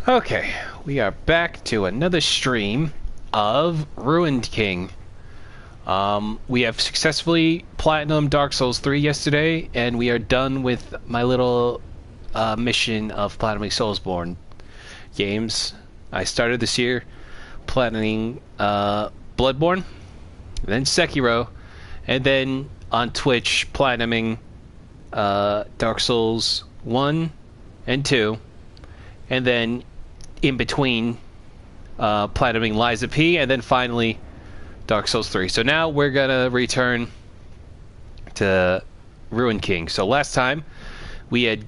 Okay, we are back to another stream of Ruined King. We have successfully platinum Dark Souls 3 yesterday, and we are done with my little mission of platinuming Soulsborne games. I started this year platinuming Bloodborne, then Sekiro, and then on Twitch platinuming Dark Souls 1 and 2, and then in between platinuming Liza P, and then finally Dark Souls 3. So now we're gonna return to Ruined King. So last time we had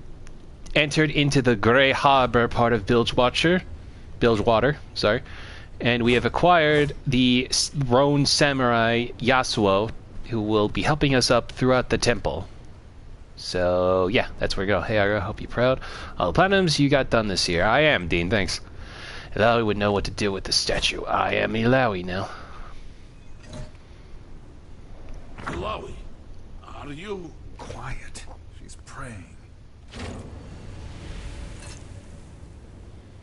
entered into the Grey Harbor part of Bilgewater, sorry, and we have acquired the Roan Samurai Yasuo, who will be helping us up throughout the temple. So yeah, that's where we go. Hey, I hope you're proud. All the platinums you got done this year. I am, Dean, thanks. Illaoi would know what to do with the statue. I am Illaoi now. Illaoi, are you... Quiet. She's praying.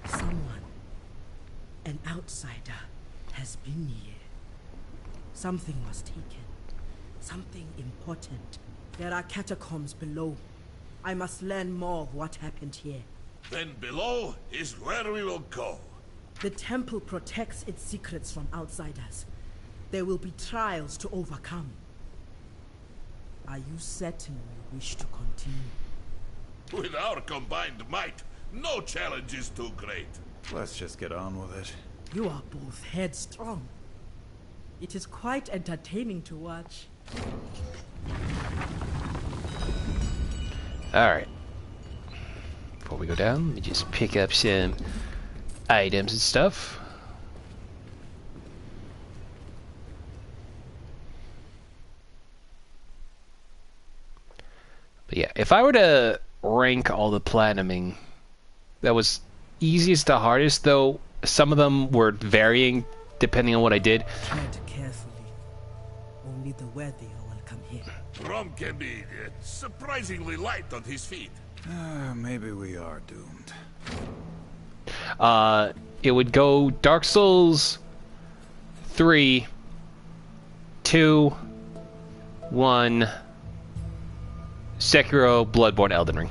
Someone, an outsider, has been here. Something was taken. Something important. There are catacombs below. I must learn more of what happened here. Then below is where we will go. The temple protects its secrets from outsiders. There will be trials to overcome. Are you certain you wish to continue? With our combined might, no challenge is too great. Let's just get on with it. You are both headstrong. It is quite entertaining to watch. Alright. Before we go down, let me just pick up some items and stuff. But yeah, if I were to rank all the platinuming, that was easiest to hardest, though some of them were varying depending on what I did. Tread carefully. Only the worthy are welcome here. Rom can be surprisingly light on his feet. Maybe we are doomed. It would go Dark Souls 3, 2, 1, Sekiro, Bloodborne, Elden Ring.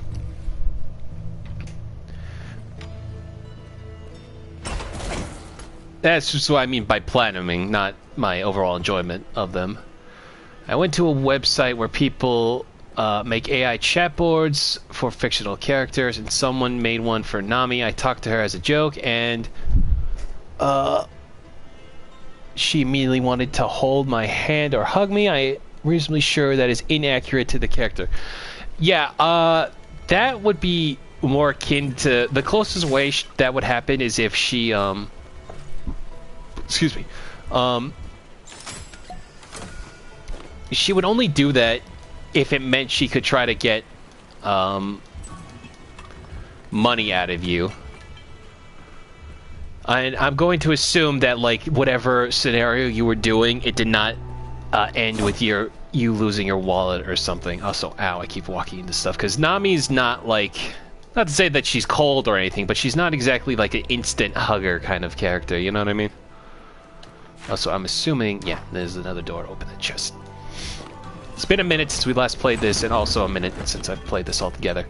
That's just what I mean by platinuming, not my overall enjoyment of them. I went to a website where people make AI chat boards for fictional characters, and someone made one for Nami. I talked to her as a joke, and she immediately wanted to hold my hand or hug me. I'm reasonably sure that is inaccurate to the character. Yeah, that would be more akin to... The closest way that would happen is if she, excuse me. She would only do that if it meant she could try to get money out of you. And I'm going to assume that, like, whatever scenario you were doing, it did not end with you losing your wallet or something. Also, ow, I keep walking into stuff, because Nami's not, like... Not to say that she's cold or anything, but she's not exactly, like, an instant hugger kind of character, you know what I mean? Also, I'm assuming... Yeah, there's another door. Open the chest. It's been a minute since we last played this, and also a minute since I've played this all together.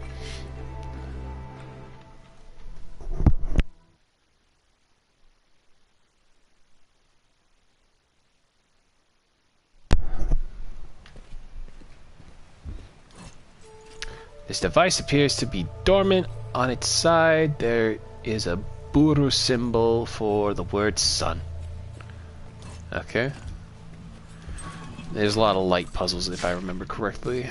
This device appears to be dormant. On its side, there is a Buru symbol for the word sun. Okay. There's a lot of light puzzles, if I remember correctly.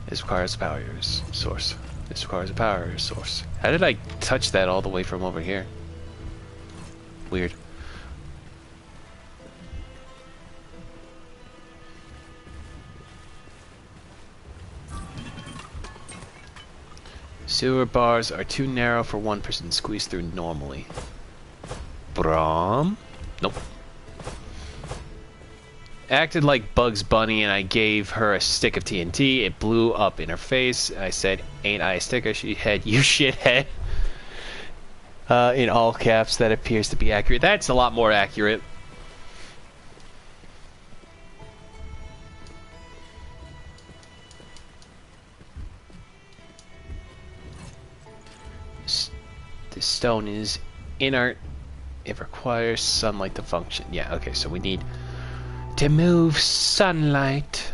This requires a power source. This requires a power source. How did I touch that all the way from over here? Weird. Sewer bars are too narrow for one person to squeeze through normally. Brom? Nope. acted like Bugs Bunny and I gave her a stick of TNT. It blew up in her face. I said, "Ain't I a sticker?" She had, "You shithead." In all caps. That appears to be accurate. That's a lot more accurate. The stone is inert. It requires sunlight to function. Yeah, okay, so we need to move sunlight.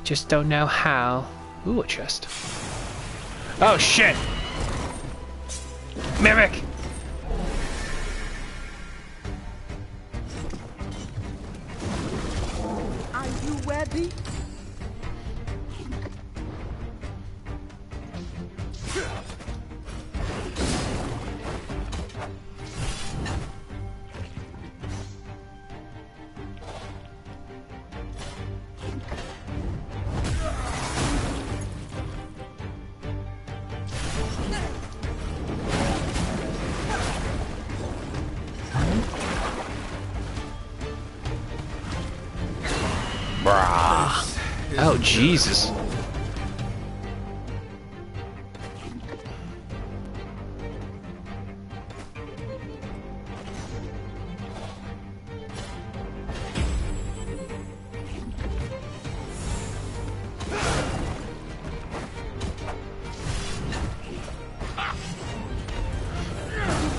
Just don't know how. Ooh, a chest. Oh, shit! Mimic! Are you ready? Brah. Oh, Jesus.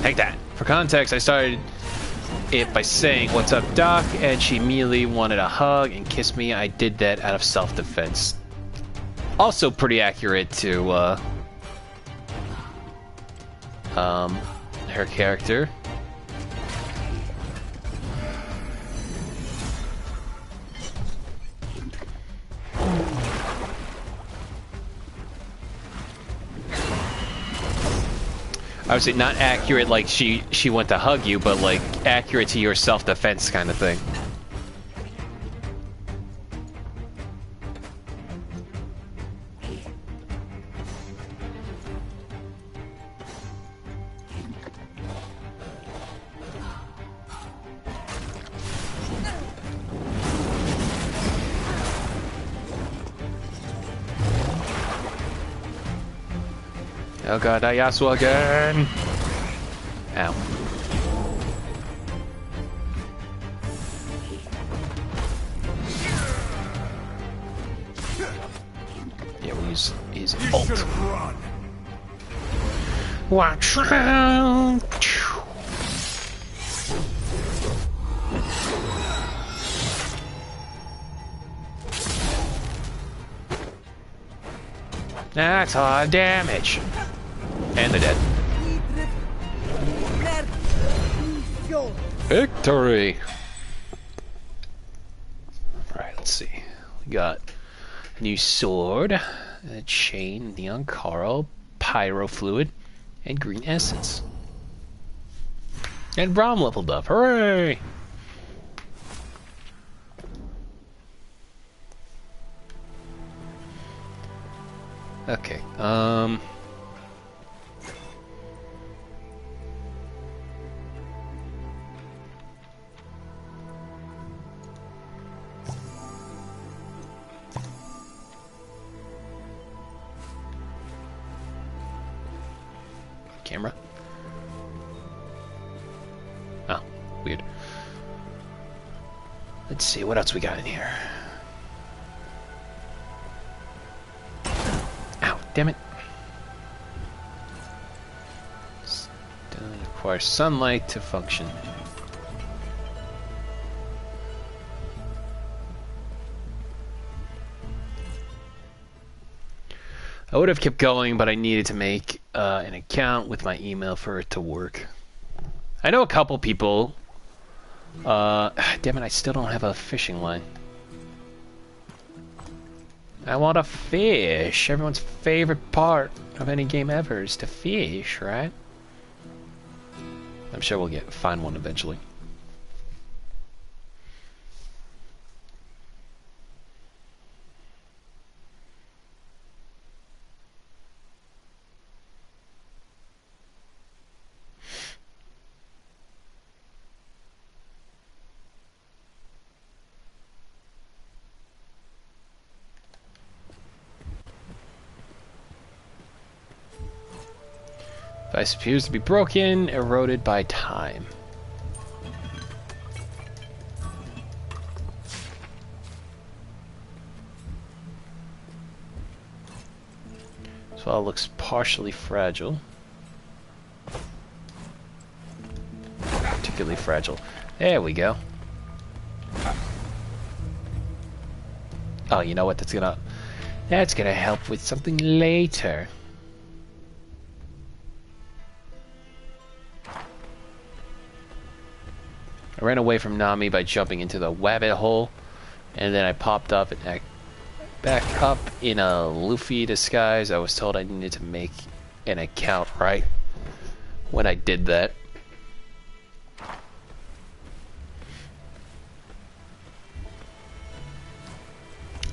Take that. For context, I started it by saying, "What's up, Doc?" and she immediately wanted a hug and kiss me. I did that out of self-defense. Also pretty accurate to her character. I would say not accurate like she went to hug you, but like accurate to your self-defense kind of thing. Oh god, Yasuo again! Ow. Yeah, we'll use his ult. Watch out! That's all damage. And they're dead. Victory! Alright, let's see. We got a new sword, a chain, neon coral, pyro fluid, and green essence. And Braum leveled up. Hooray! Okay, camera. Oh, weird. Let's see, what else we got in here? Ow, damn it. Stone requires sunlight to function. I would have kept going, but I needed to make an account with my email for it to work. I know a couple people. Damn it, I still don't have a fishing line. I want to fish. Everyone's favorite part of any game ever is to fish, right? I'm sure we'll find one eventually. Device appears to be broken, eroded by time. This file looks partially fragile. Particularly fragile. There we go. Oh, you know what? That's gonna help with something later. I ran away from Nami by jumping into the rabbit hole, and then I popped up and back up in a Luffy disguise. I was told I needed to make an account right when I did that.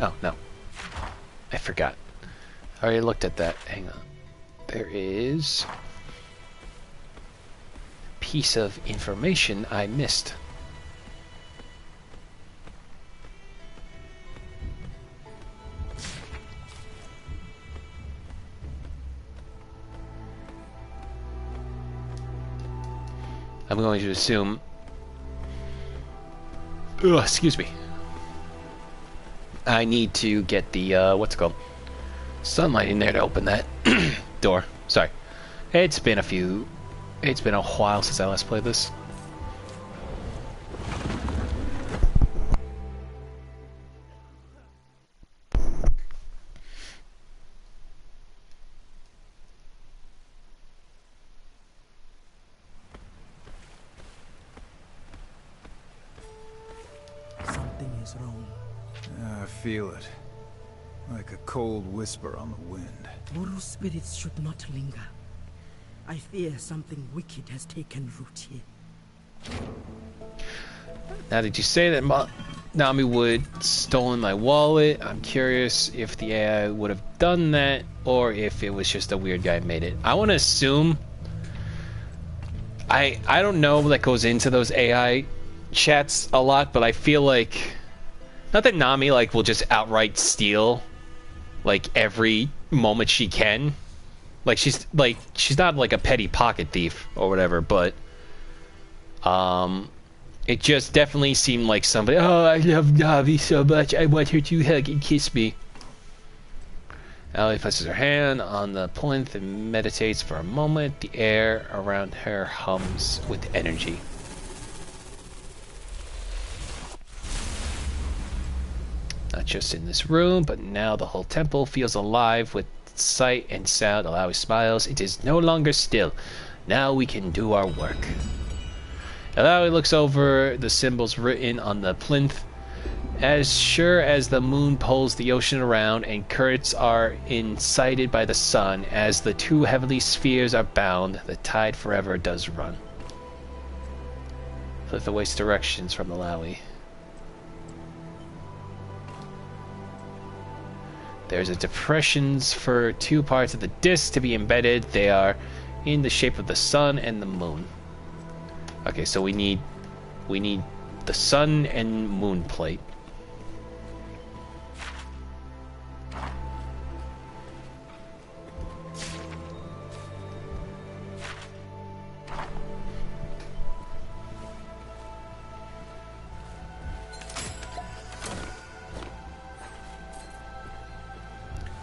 Oh, no. I forgot. I already looked at that. Hang on. There is a piece of information I missed. I'm going to assume... Ugh, excuse me. I need to get the, what's it called? Sunlight in there to open that door. Sorry. It's been a while since I last played this. Something is wrong. I feel it. Like a cold whisper on the wind. Mortal spirits should not linger. I fear something wicked has taken root here. Now, did you say that Nami would stolen my wallet? I'm curious if the AI would have done that, or if it was just a weird guy made it. I want to assume... I don't know what goes into those AI chats a lot, but I feel like... Not that Nami, like, will just outright steal, like, every moment she can. Like, she's not, like, a petty pocket thief or whatever, but... It just definitely seemed like somebody, oh, I love Navi so much, I want her to hug and kiss me. Allie places her hand on the plinth and meditates for a moment. The air around her hums with energy. Not just in this room, but now the whole temple feels alive with sight and sound. Alawi smiles. It is no longer still. Now we can do our work. Alawi looks over the symbols written on the plinth. As sure as the moon pulls the ocean around and currents are incited by the sun, as the two heavenly spheres are bound, the tide forever does run. Plinth awaits directions from Alawi. There's a depressions for two parts of the disc to be embedded. They are in the shape of the sun and the moon. Okay, so we need the sun and moon plate.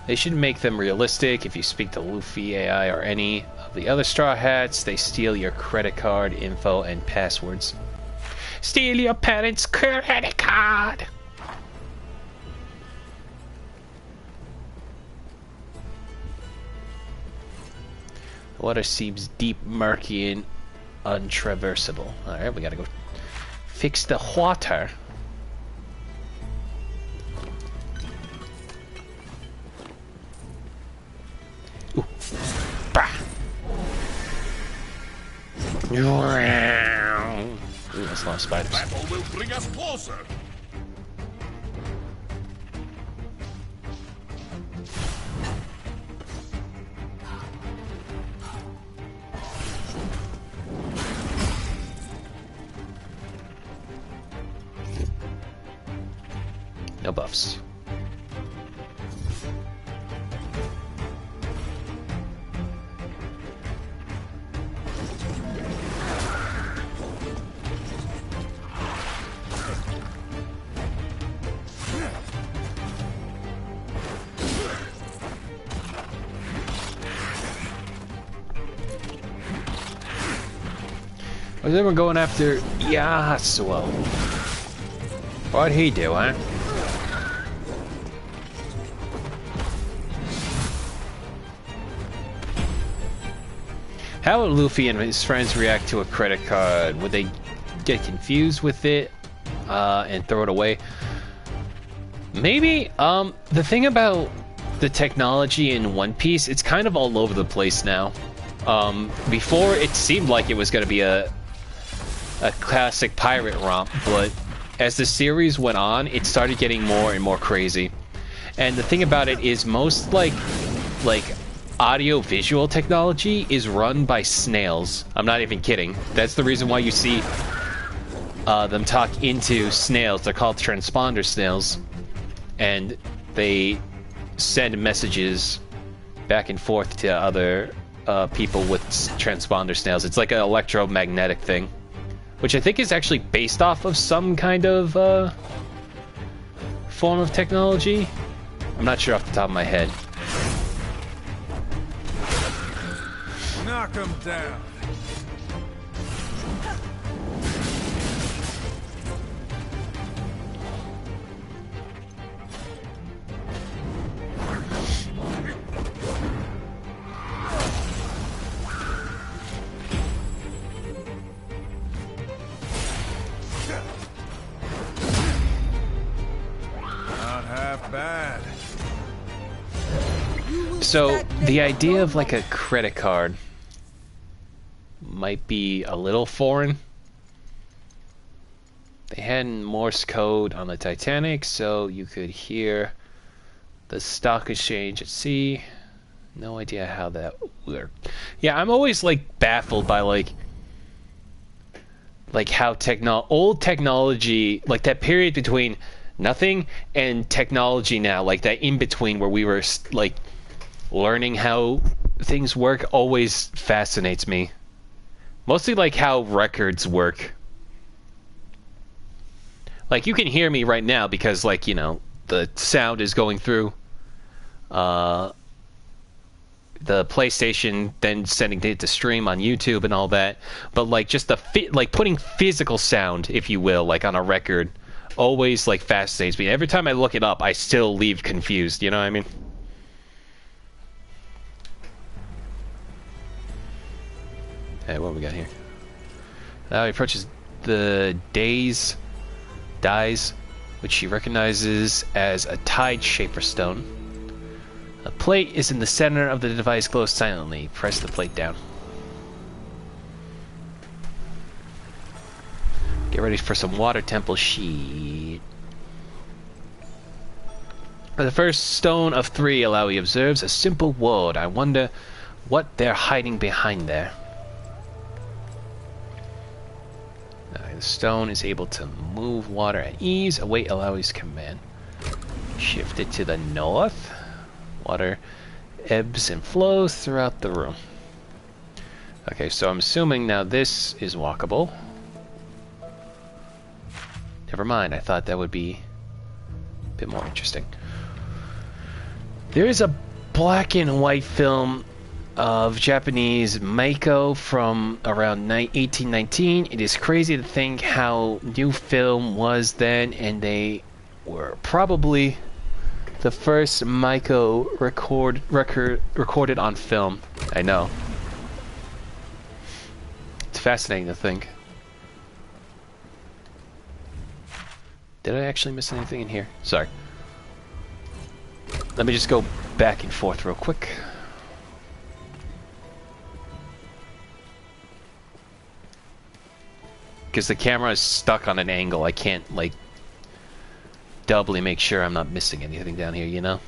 They should make them realistic. If you speak to Luffy, AI, or any of the other Straw Hats, they steal your credit card info and passwords. Steal your parents' credit card! The water seems deep, murky, and untraversable. Alright, we gotta go fix the water. Ooh. Bah. Ooh, that's a lot of spiders. Battle will bring us closer. No buffs. Or then we're going after Yasuo. What'd he do, huh? How would Luffy and his friends react to a credit card? Would they get confused with it and throw it away? Maybe. The thing about the technology in One Piece, it's kind of all over the place now. Before it seemed like it was going to be a classic pirate romp, but as the series went on, it started getting more and more crazy. And the thing about it is most like audio-visual technology is run by snails. I'm not even kidding. That's the reason why you see them talk into snails. They're called transponder snails. And they send messages back and forth to other people with transponder snails. It's like an electromagnetic thing, which I think is actually based off of some kind of form of technology. I'm not sure off the top of my head. Knock him down. Not half bad. So the idea of like a credit card might be a little foreign. They had Morse code on the Titanic, so you could hear the stock exchange at sea. No idea how that worked. Yeah, I'm always like baffled by like how old technology, like that period between nothing and technology now, like that in between where we were like learning how things work, always fascinates me. Mostly like how records work. Like you can hear me right now because like, you know, the sound is going through the PlayStation, then sending it to stream on YouTube and all that. But like just the like putting physical sound, if you will, like on a record, always like fascinates me. Every time I look it up, I still leave confused. You know what I mean? Hey, what we got here? Now he approaches the dies, which she recognizes as a tide shaper stone. A plate is in the center of the device. Glows silently. Press the plate down. Get ready for some water temple shit. The first stone of 3, Alawi observes a simple word. I wonder what they're hiding behind there. The stone is able to move water at ease. Await Alawi's command. Shift it to the north. Water ebbs and flows throughout the room. Okay, so I'm assuming now this is walkable. Never mind, I thought that would be a bit more interesting. There is a black and white film of Japanese Meiko from around 1819. It is crazy to think how new film was then, and they were probably the first Meiko recorded on film. I know. It's fascinating to think. Did I actually miss anything in here? Sorry. Let me just go back and forth real quick. Because the camera is stuck on an angle, I can't, like, doubly make sure I'm not missing anything down here, you know?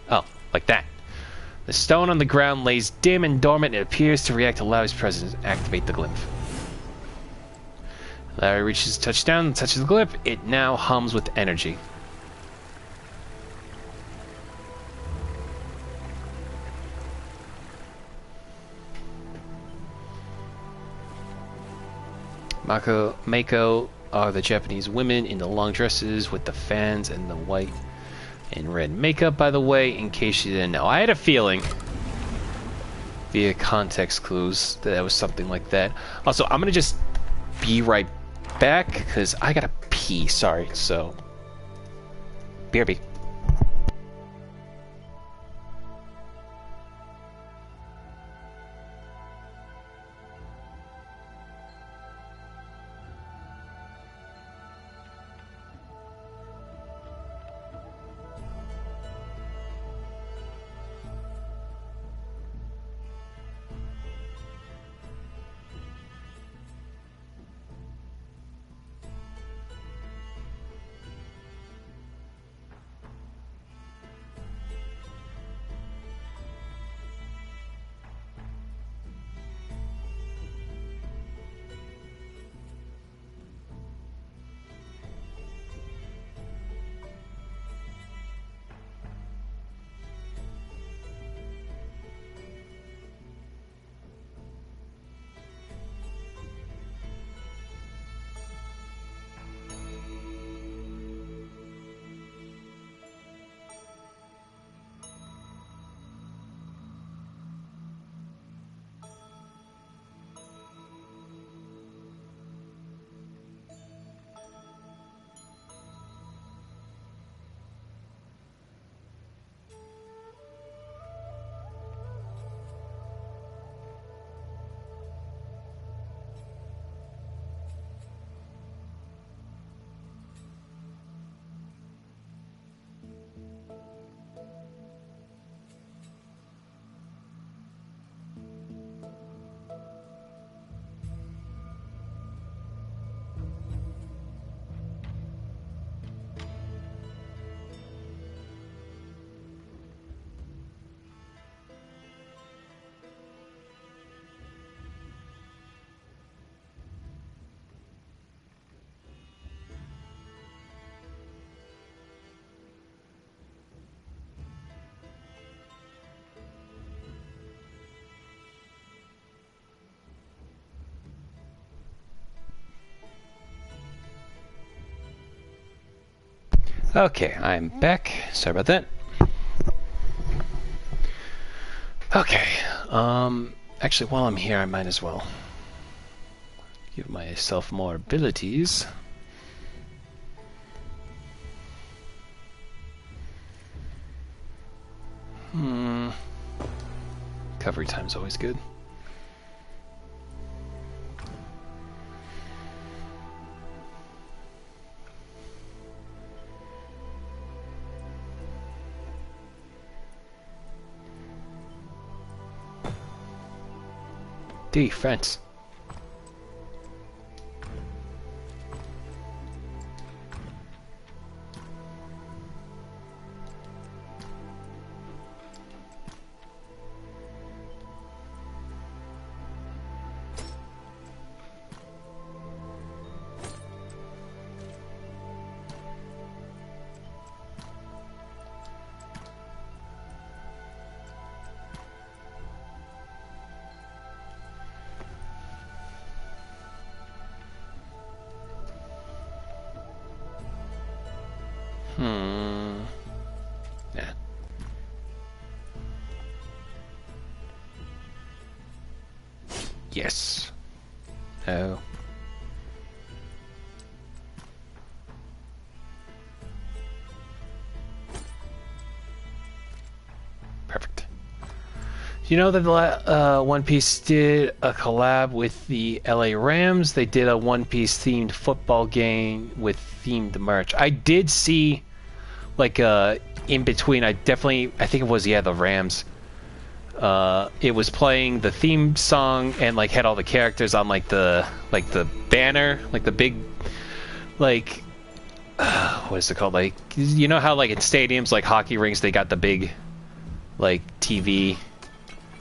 Oh, like that. The stone on the ground lays dim and dormant. It appears to react to Larry's presence. Activate the glyph. Larry reaches touchdown and touches the glyph. It now hums with energy. Meiko are the Japanese women in the long dresses with the fans and the white and red makeup, by the way, in case you didn't know. I had a feeling. via context clues that it was something like that. Also, I'm gonna just be right back because I gotta pee. Sorry. So, BRB. Okay, I'm back. Sorry about that. Okay, actually, while I'm here, I might as well give myself more abilities. Recovery time's always good. Defense. Yeah. Yes. Oh. Perfect. You know that One Piece did a collab with the LA Rams? They did a One Piece themed football game with themed merch. I did see, like, in between, I think it was, yeah, the Rams. It was playing the theme song and, like, had all the characters on, like, the banner, like, the big, like, what is it called? Like, you know how, like, in stadiums, like, hockey rinks, they got the big, like, TV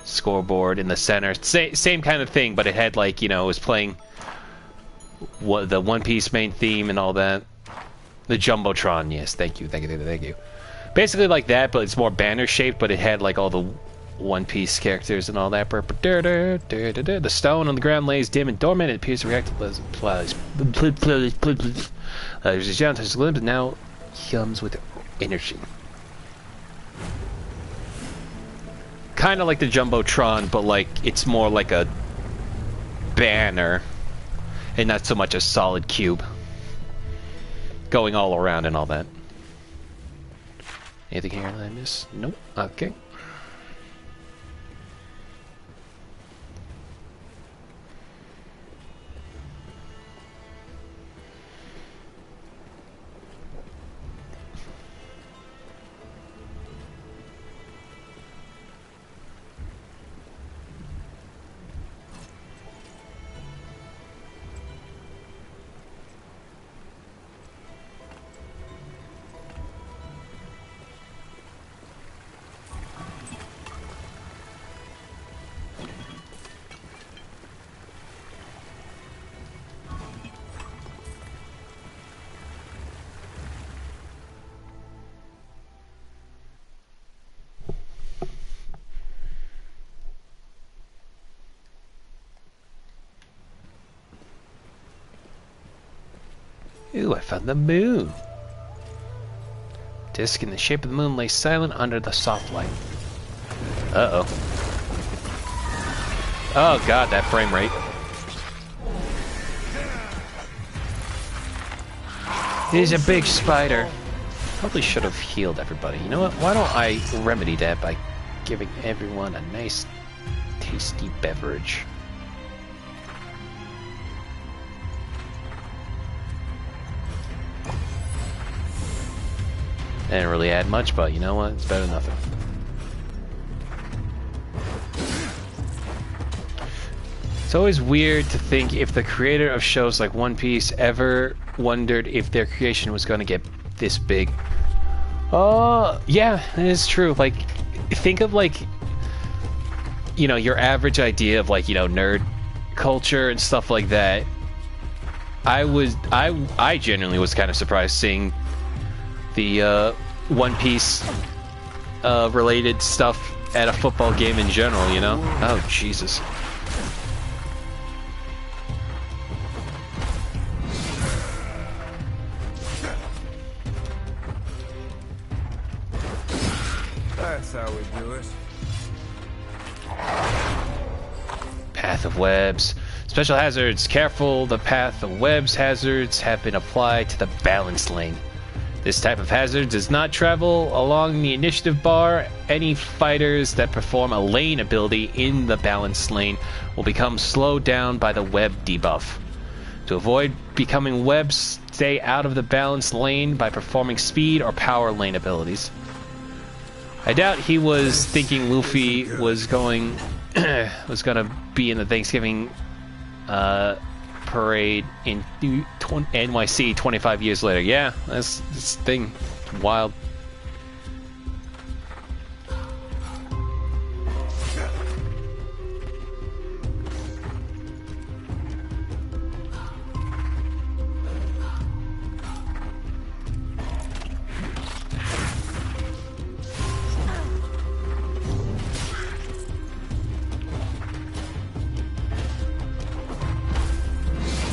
scoreboard in the center. Same kind of thing, but it had, like, you know, it was playing the One Piece main theme and all that. The Jumbotron, yes, thank you. Basically like that, but it's more banner shaped, but it had, like, all the One Piece characters and all that. The stone on the ground lays dim and dormant. It appears to react to there's a giant touches limb, but now hums with energy. kind of like the Jumbotron, but like it's more like a banner and not so much a solid cube going all around and all that. Anything here that I miss? Nope. Okay. Ooh, I found the moon. Disk in the shape of the moon lay silent under the soft light. Uh-oh. Oh god, that frame rate. He's a big spider. Probably should have healed everybody. You know what? Why don't I remedy that by giving everyone a nice, tasty beverage? Didn't really add much, but you know what? It's better than nothing. It's always weird to think if the creator of shows like One Piece ever wondered if their creation was going to get this big. Yeah, it is true. Like, think of like, you know, your average idea of like, you know, nerd culture and stuff like that. I genuinely was kind of surprised seeing the One Piece related stuff at a football game in general, you know? Oh, Jesus. That's how we do it. Path of webs. Special hazards. Careful, the path of webs hazards have been applied to the balance lane. This type of hazard does not travel along the initiative bar. Any fighters that perform a lane ability in the balance lane will become slowed down by the web debuff. To avoid becoming webs, stay out of the balance lane by performing speed or power lane abilities. I doubt he was thinking Luffy was gonna be in the Thanksgiving parade in NYC 25 years later. Yeah, that's this thing. It's wild.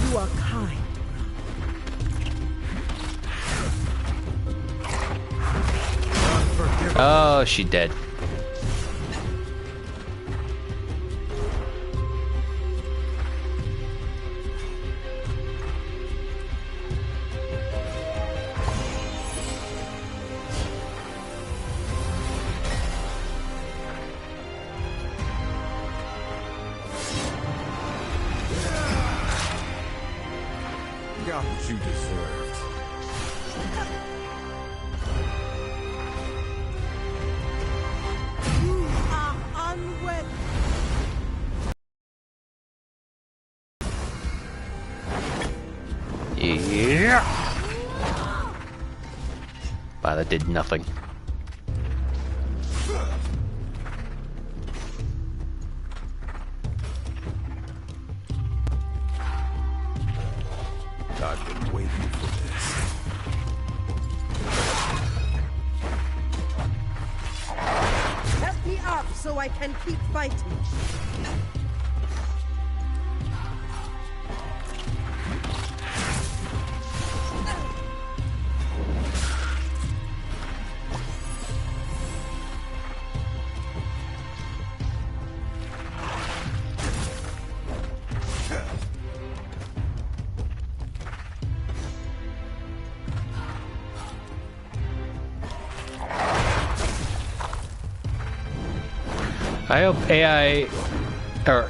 You are kind. Oh, she dead. Got what you deserved. You are unwed. Yeah. Wow, that did nothing. I've been waiting for this. Help me up so I can keep fighting. I hope AI, or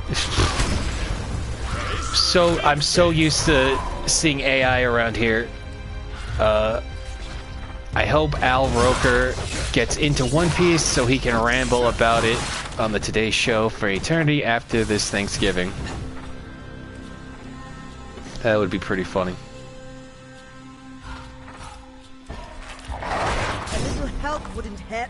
I'm so used to seeing AI around here. I hope Al Roker gets into One Piece so he can ramble about it on the Today Show for eternity after this Thanksgiving. That would be pretty funny. A little help wouldn't hurt.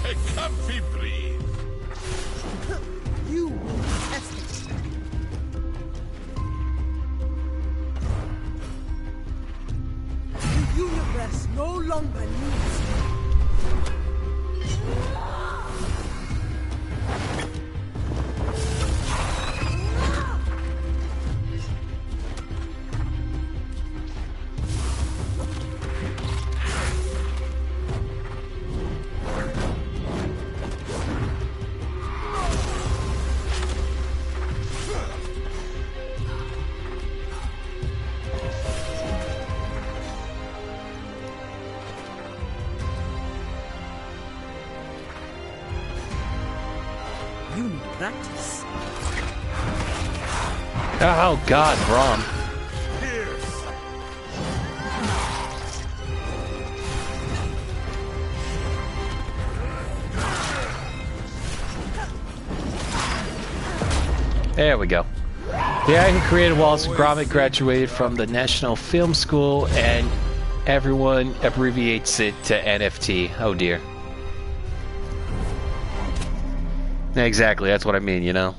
A comfy breeze. You will test it. The universe no longer needs me. You need practice. Oh God, Brom. There we go. The guy who created Wallace and Gromit graduated from the National Film School, and everyone abbreviates it to NFT. Oh dear. Exactly, that's what I mean, you know?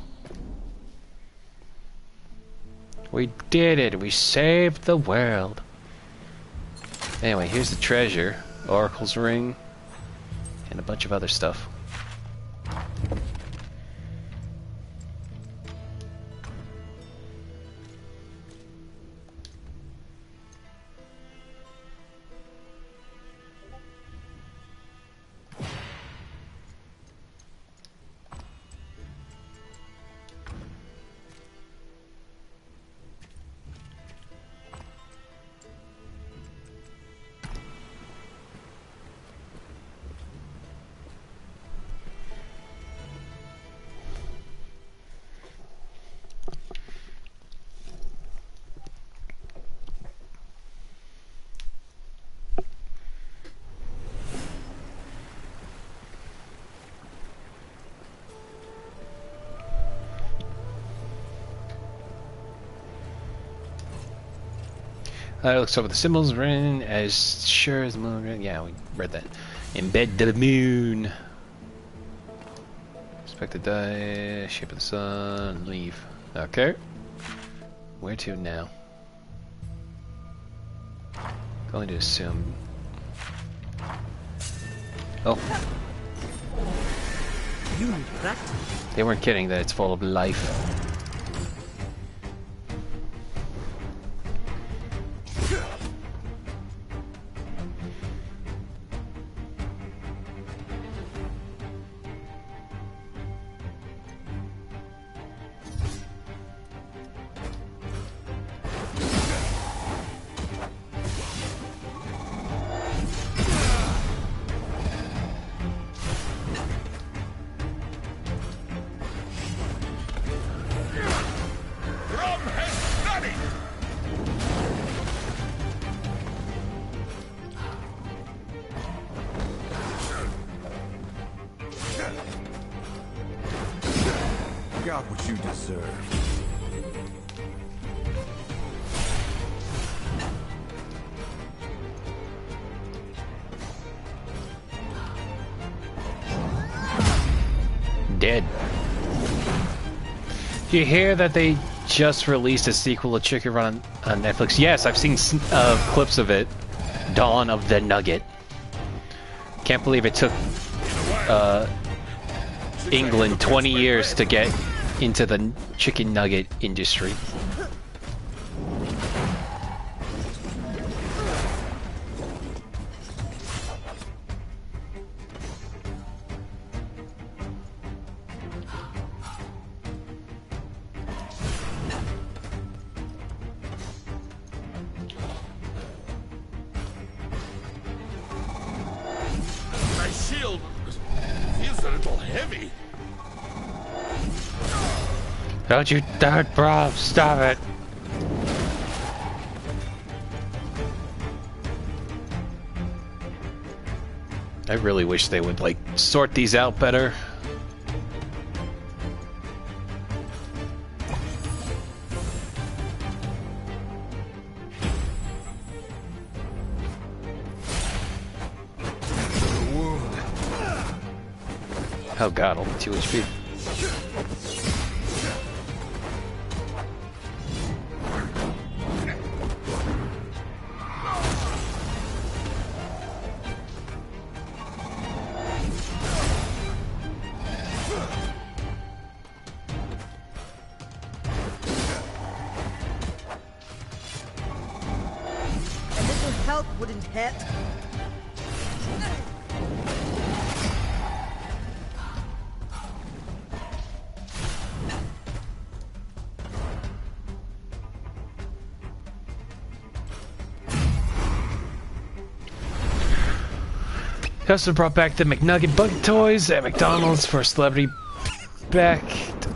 We did it! We saved the world! Anyway, here's the treasure. Oracle's ring. And a bunch of other stuff. Looks over the symbols written as sure as the moon. Yeah, we read that. Embed the moon. Expect to die. Shape of the sun. Leave. Okay. Where to now? Going to assume. Oh. You need practice. They weren't kidding that it's full of life. Got what you deserve. Dead. Do you hear that they just released a sequel to Chicken Run on Netflix? Yes, I've seen clips of it. Dawn of the Nugget. Can't believe it took England 20 years to get into the chicken nugget industry. shield feels a little heavy. Don't you dare, bro! Stop it! I really wish they would, like, sort these out better. Oh god, only 2 HP. A little help wouldn't hurt. He also brought back the McNugget Bucket toys at McDonald's for celebrity back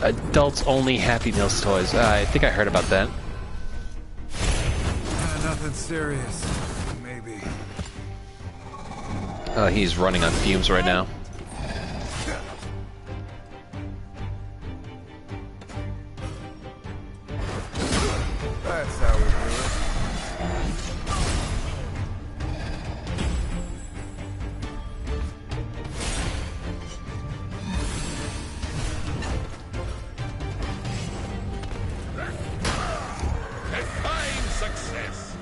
adults only Happy Meals toys. I think I heard about that. Nothing serious. Maybe. He's running on fumes right now. That's how we do it. A fine success.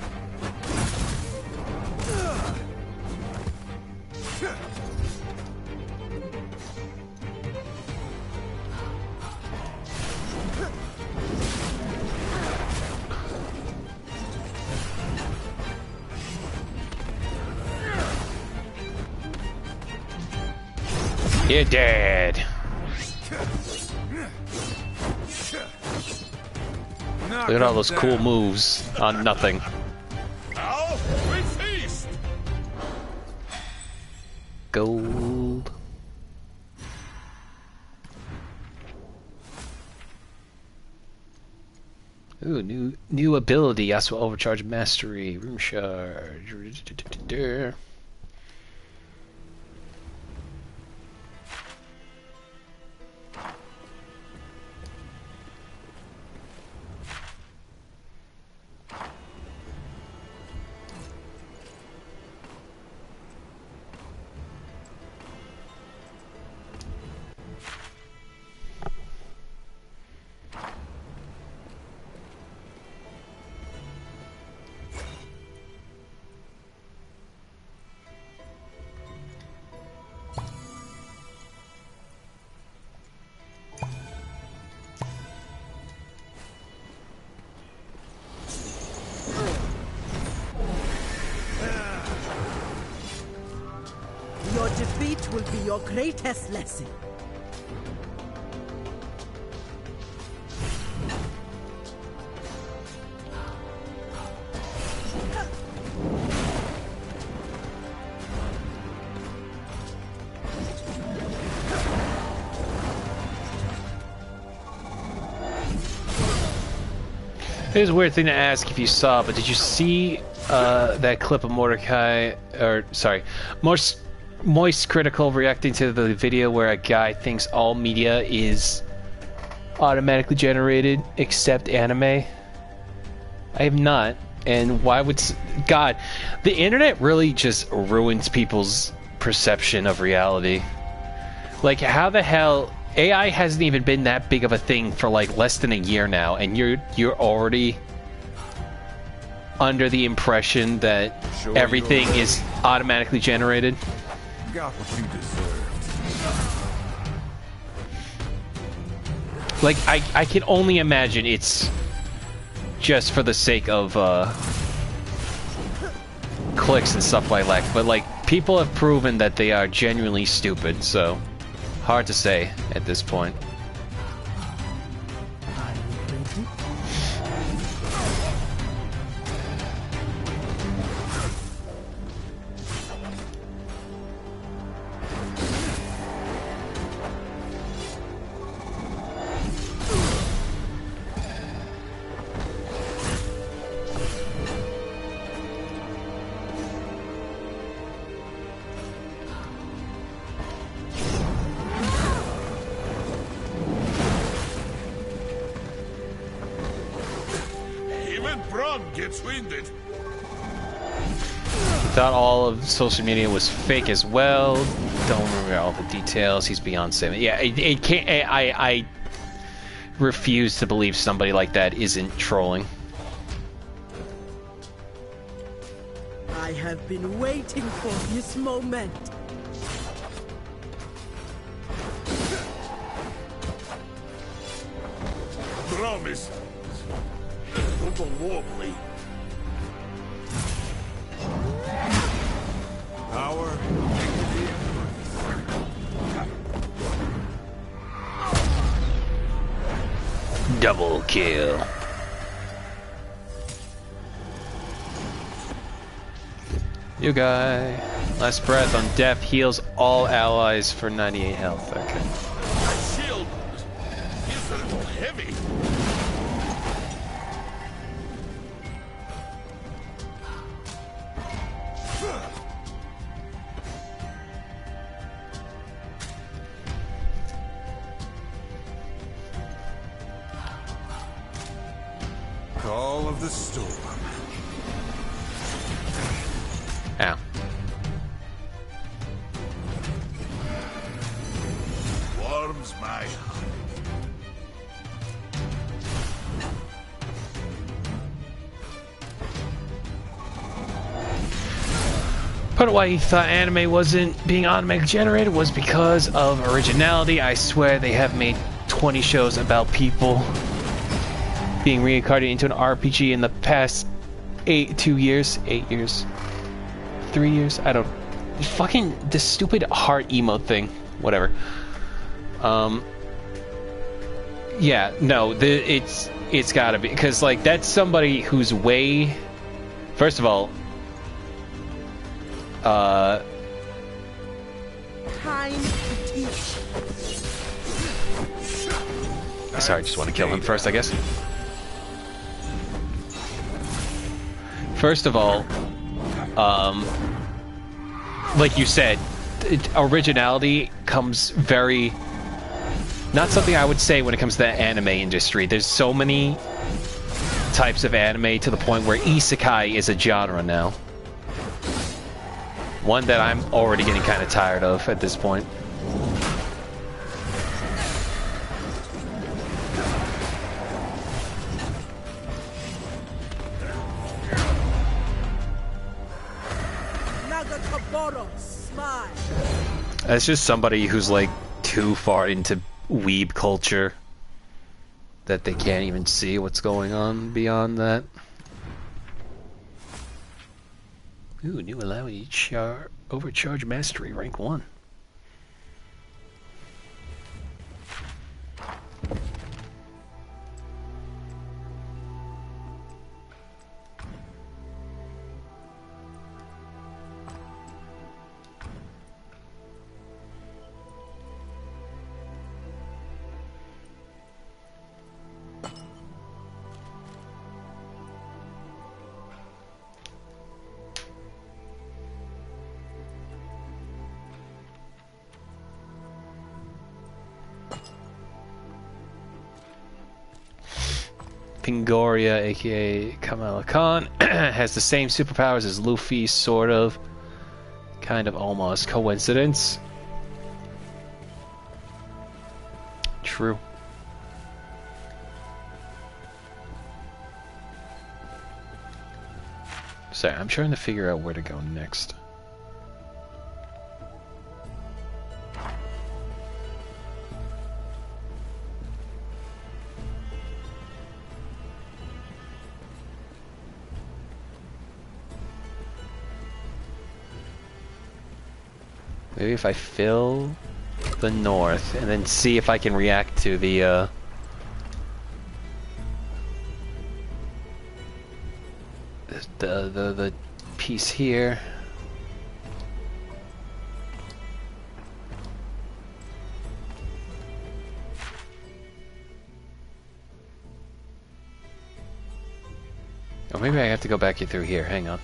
You're dead. Look at all those cool moves on nothing. Now we feast. Gold. Ooh, new ability. Yasuo Overcharge Mastery. Room Charge. Your defeat will be your greatest lesson. Here's a weird thing to ask if you saw, but did you see that clip of Mordecai, or sorry, Moist Critical reacting to the video where a guy thinks all media is automatically generated except anime? I have not, and why would... God, the internet really just ruins people's perception of reality. Like, how the hell... AI hasn't even been that big of a thing for like less than a year now, and you're already under the impression that everything is automatically generated. Got what you deserved. Like, I can only imagine it's just for the sake of clicks and stuff like that, but like, people have proven that they are genuinely stupid, so hard to say at this point. One gets winded. He thought all of social media was fake as well. Don't remember all the details. He's beyond 7. Yeah, it can't. I refuse to believe somebody like that isn't trolling. I have been waiting for this moment. Promise. Don't wobbly. Power. Double kill. You guy. Last breath on death heals all allies for 98 health. Okay. My shield is a little heavy. Call of the storm. Ow. Warms my heart. Part of why he thought anime wasn't being automatically generated was because of originality. I swear they have made 20 shows about people being reincarnated into an RPG in the past 2 years, 8 years, 3 years. I don't. Fucking this stupid heart emote thing. Whatever. Yeah, no, it's gotta be because like that's somebody who's way. First of all. Time to teach. Sorry, I just want to kill him first, I guess. First of all, like you said, originality comes very... Not something I would say when it comes to the anime industry. There's so many types of anime to the point where isekai is a genre now. One that I'm already getting kind of tired of at this point. That's just somebody who's like too far into weeb culture that they can't even see what's going on beyond that. Ooh, new allowing overcharge mastery, rank 1. Pingoria, aka Kamala Khan, has the same superpowers as Luffy, sort of. Kind of almost. Coincidence? True. Sorry, I'm trying to figure out where to go next. Maybe if I fill the north and then see if I can react to the piece here. Or maybe I have to go back through here. Hang on.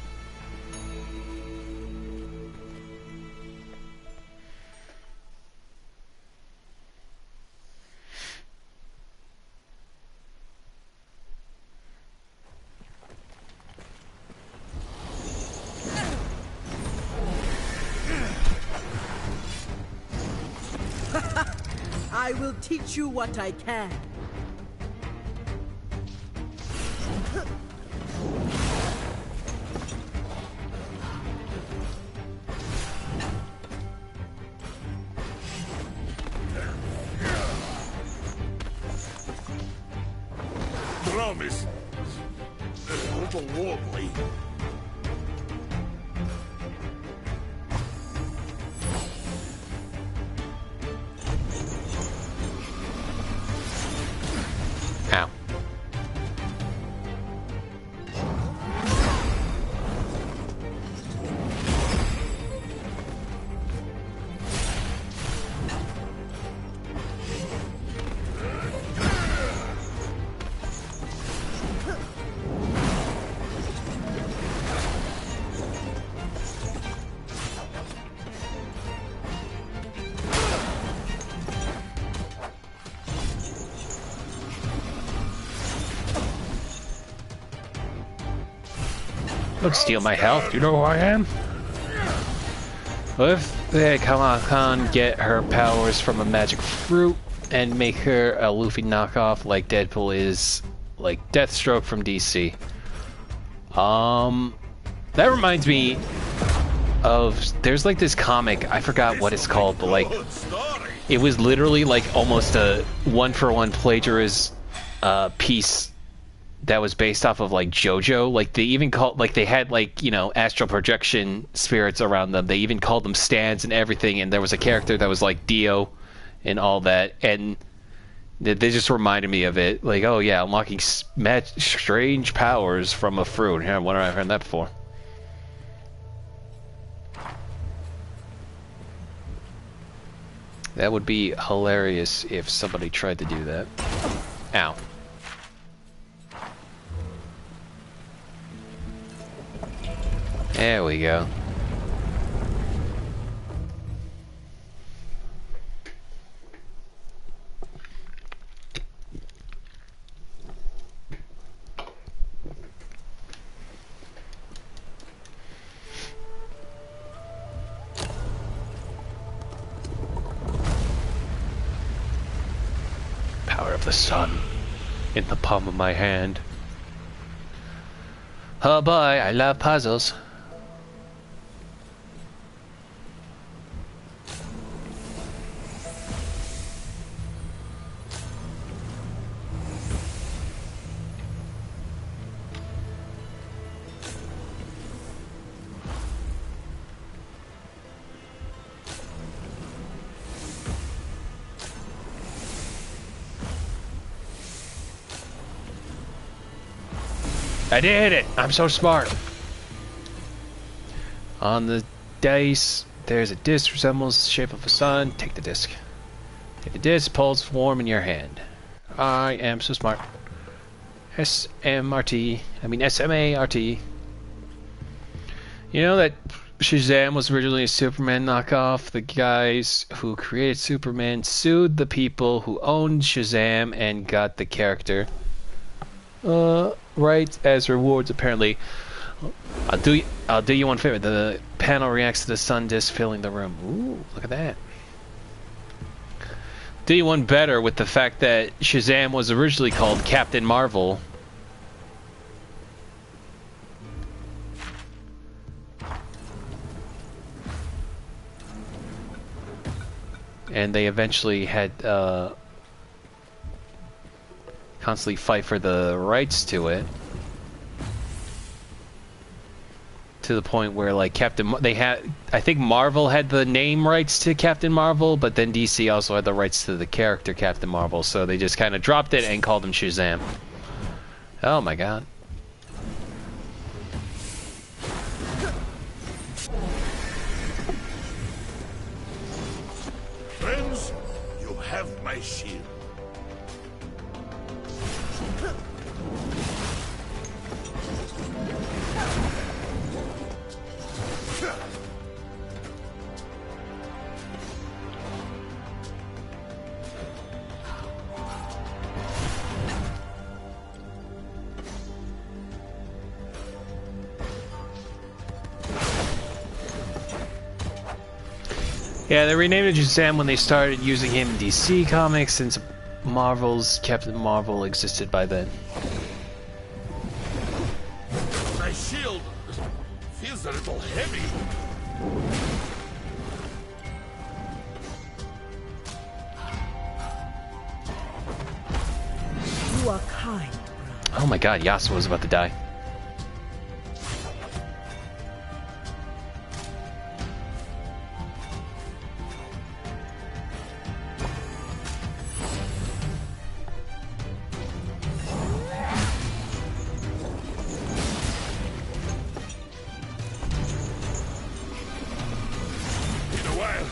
I will teach you what I can. Drum is a little wobbly. Ow. Don't steal my health. You know who I am? What if they can get her powers from a magic fruit and make her a Luffy knockoff like Deadpool is, like Deathstroke from DC? That reminds me of, there's like this comic, I forgot what it's called, but like, it was literally like almost a one-for-one plagiarism piece that was based off of like JoJo. Like they even called, like they had like, you know, astral projection spirits around them. They even called them stands and everything, and there was a character that was like Dio and all that, and they just reminded me of it. Like, oh yeah, unlocking strange powers from a fruit. Yeah, what have I heard that before? That would be hilarious if somebody tried to do that. Ow. There we go. Power of the sun in the palm of my hand. Oh boy, I love puzzles. I did it! I'm so smart! On the dice, there's a disc resembles the shape of a sun. Take the disc. Take the disc, pulls form in your hand. I am so smart. S-M-R-T. I mean S-M-A-R-T. You know that Shazam was originally a Superman knockoff? The guys who created Superman sued the people who owned Shazam and got the character. Right as rewards, apparently. I'll do you one favor. The panel reacts to the sun disk filling the room. Ooh, look at that. Do you one better with the fact that Shazam was originally called Captain Marvel. And they eventually had constantly fight for the rights to it, to the point where like I think Marvel had the name rights to Captain Marvel, but then DC also had the rights to the character Captain Marvel, so they just kind of dropped it and called him Shazam. Oh my god. Friends, you have my shield. Yeah, they renamed it Shazam when they started using him in DC Comics, since Marvel's Captain Marvel existed by then. My shield feels a little heavy. You are kind. Oh my god, Yasuo was about to die. In a while,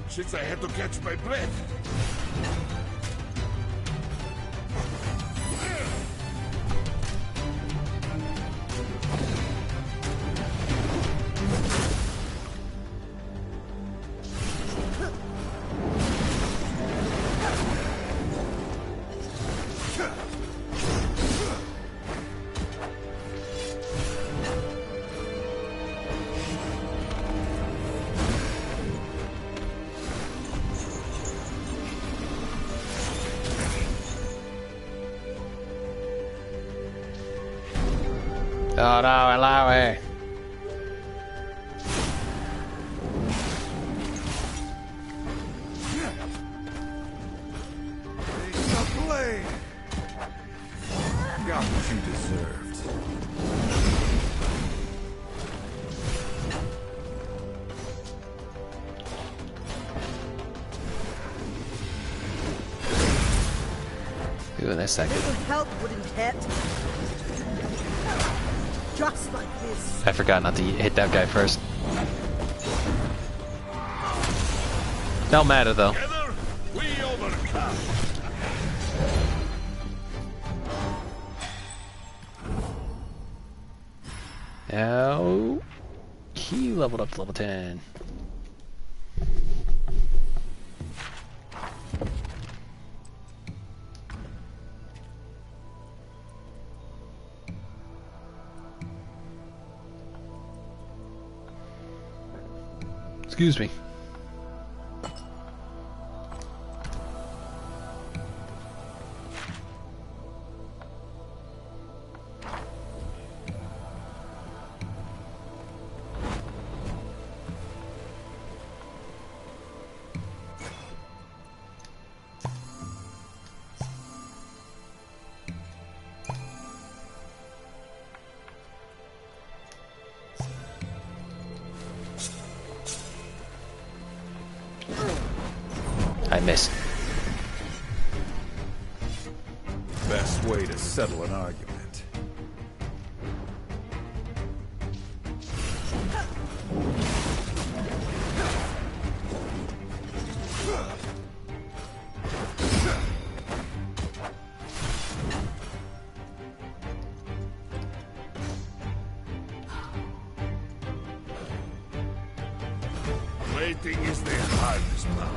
since I had to catch my breath. Oh no, allow it. Take the blade. Got what you deserved. Ooh, that's not good. Little help wouldn't hurt. Just like this. I forgot not to hit that guy first. Don't matter though. Together, we overcome. Now he leveled up to level 10. Excuse me. I missed. Best way to settle an argument. Waiting is the hardest part.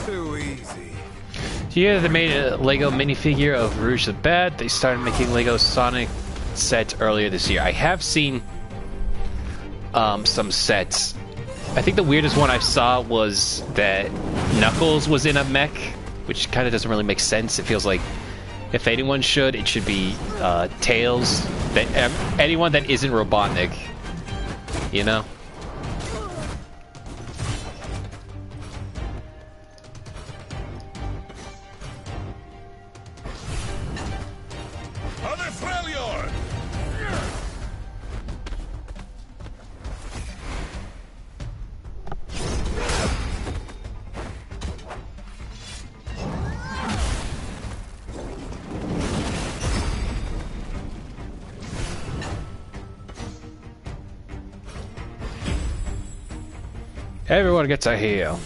Too easy. Yeah, they made a Lego minifigure of Rouge the Bat. They started making Lego Sonic sets earlier this year. I have seen some sets. I think the weirdest one I saw was that Knuckles was in a mech, which kind of doesn't really make sense. It feels like if anyone should, it should be Tails. That anyone that isn't Robotnik, you know. Other Freljord! Everyone gets a heal.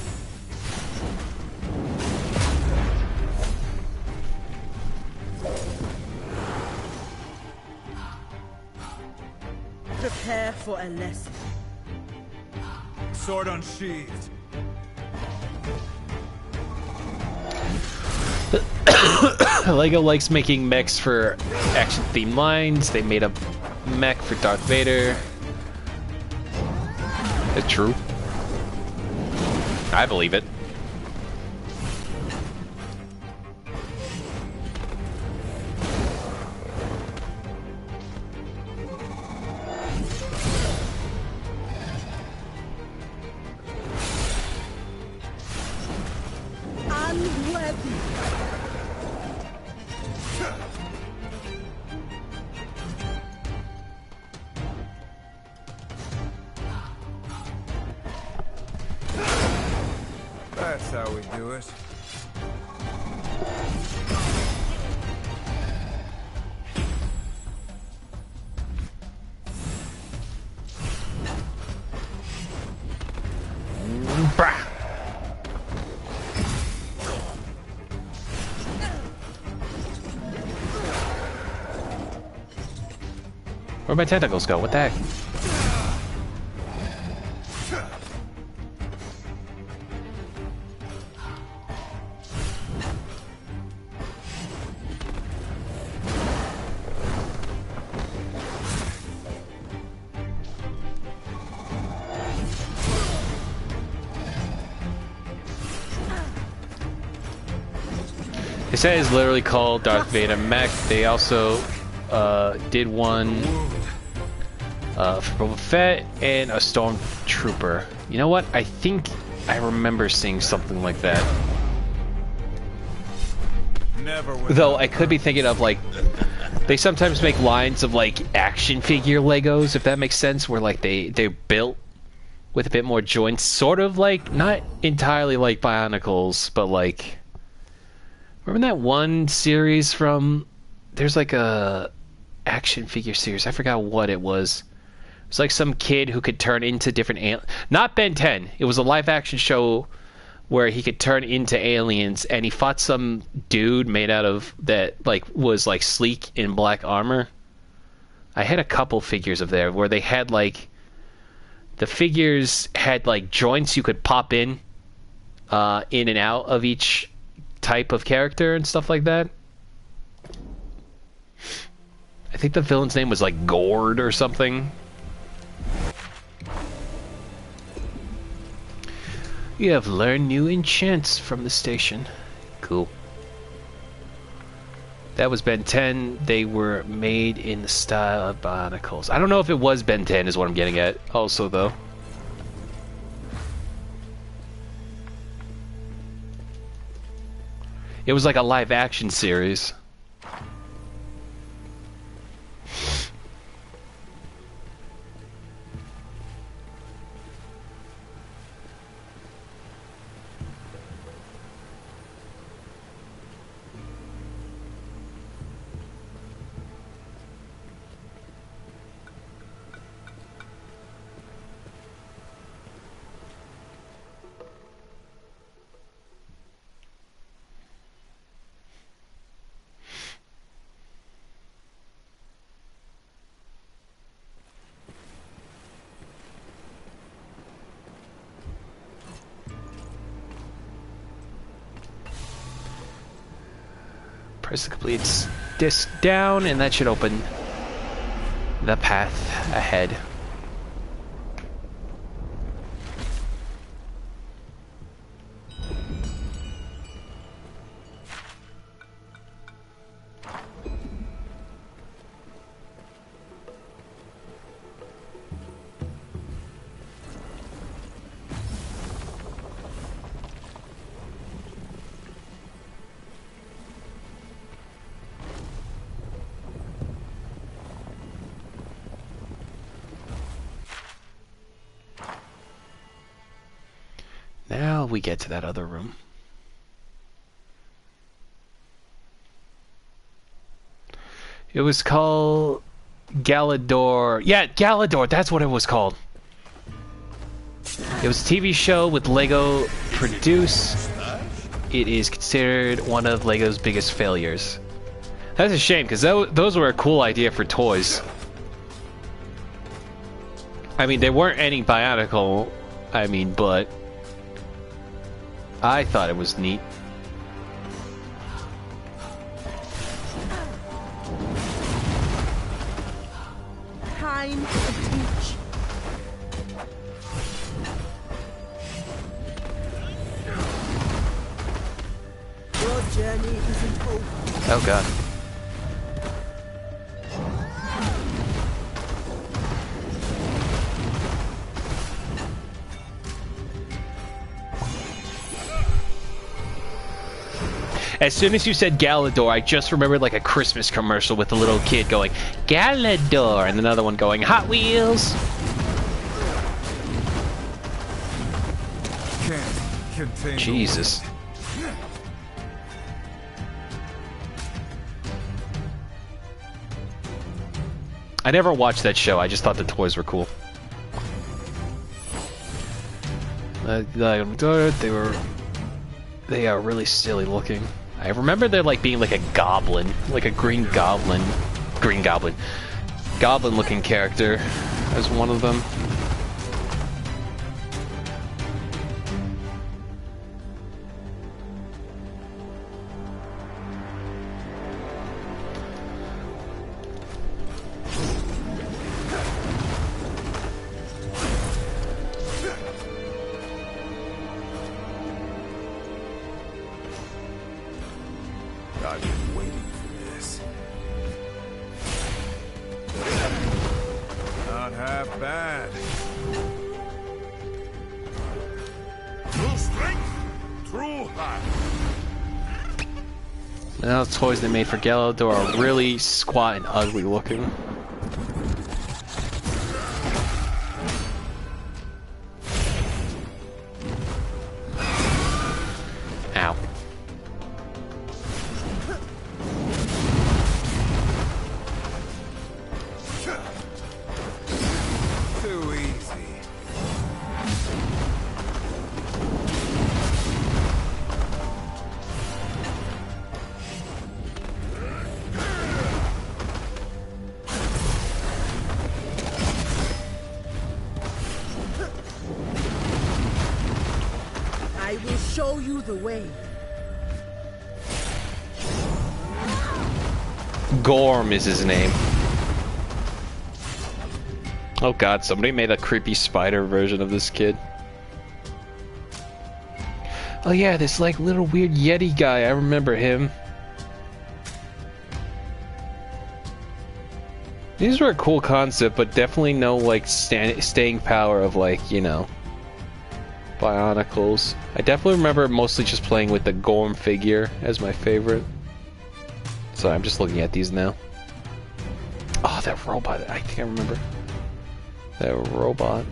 Prepare for a lesson. Sword unsheathed. Lego likes making mechs for action-themed lines. They made a mech for Darth Vader. It's true. I believe it. That's how we do it. Brah. Where'd my tentacles go? What the heck? They say it's literally called Darth Vader mech. They also did one for Boba Fett and a Stormtrooper. You know what? I think I remember seeing something like that. Never Though I could be thinking of like, they sometimes make lines of like action figure Legos, if that makes sense, where like they're built with a bit more joints, sort of like, not entirely like Bionicles, but like, remember that one series from, there's like a action figure series, I forgot what it was. It was like some kid who could turn into different not Ben 10. It was a live action show where he could turn into aliens, and he fought some dude made out of that like was like sleek in black armor. I had a couple figures of there where they had like, the figures had like joints you could pop in and out of each type of character and stuff like that. I think the villain's name was like Gord or something. You have learned new enchants from the station. Cool. That was Ben 10. They were made in the style of Bionicles. I don't know if it was Ben 10 is what I'm getting at also, though. It was like a live action series. Press the complete disc down, and that should open the path ahead. Now we get to that other room. It was called Galador. Yeah, Galador, that's what it was called. It was a TV show with Lego produced. It is considered one of Lego's biggest failures. That's a shame, because those were a cool idea for toys. I mean, they weren't any Bionicle, but I thought it was neat. time to teach. Your journey isn't over. Oh god. As soon as you said Galador, I just remembered like a Christmas commercial with a little kid going, Galador, and another one going, Hot Wheels! Can't contain. Jesus. I never watched that show, I just thought the toys were cool. They are really silly looking. I remember there like being like a goblin, like a goblin looking character as one of them. I've been waiting for this. Not half bad. True strength, true heart. Now the toys they made for Galador are really squat and ugly looking. Ow. Too easy. I will show you the way. Gorm is his name. Oh god, somebody made a creepy spider version of this kid. Oh yeah, this like little weird Yeti guy, I remember him. These were a cool concept, but definitely no like staying power of like, you know, Bionicles. I definitely remember mostly just playing with the Gorm figure as my favorite. Sorry, I'm just looking at these now. Oh, that robot, I think I remember. That robot.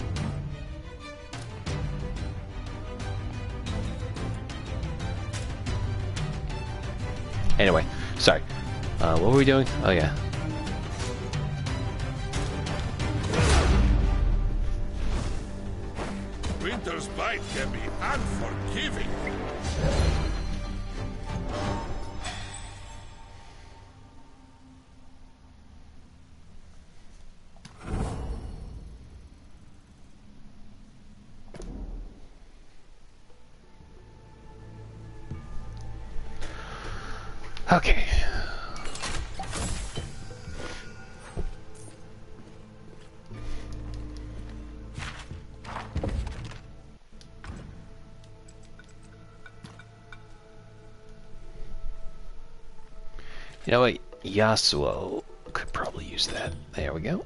Anyway, sorry. What were we doing? Oh yeah. Winter's bite can be unforgiving. Okay. You know what? Yasuo could probably use that. There we go.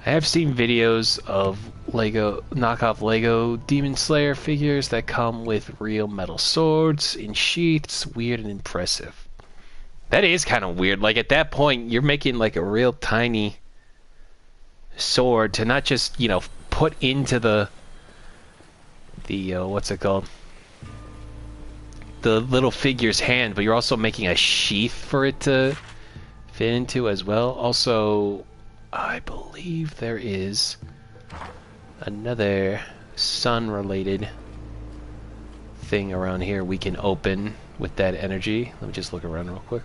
I have seen videos of knockoff Lego Demon Slayer figures that come with real metal swords in sheaths. Weird and impressive. That is kind of weird. Like at that point, you're making like a real tiny sword to not just, you know, put into the what's it called? The little figure's hand, but you're also making a sheath for it to fit into as well. Also, I believe there is another sun-related thing around here we can open with that energy. Let me just look around real quick.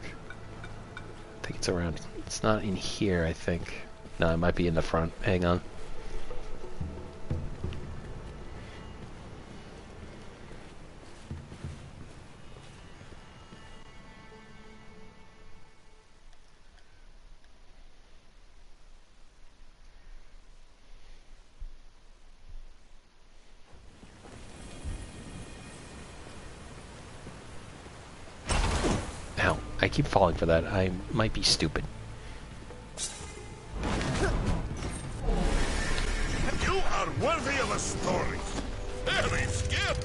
I think it's around. It's not in here, I think. No, it might be in the front. Hang on. Ow. I keep falling for that. I might be stupid. You are worthy of a story. Very skip.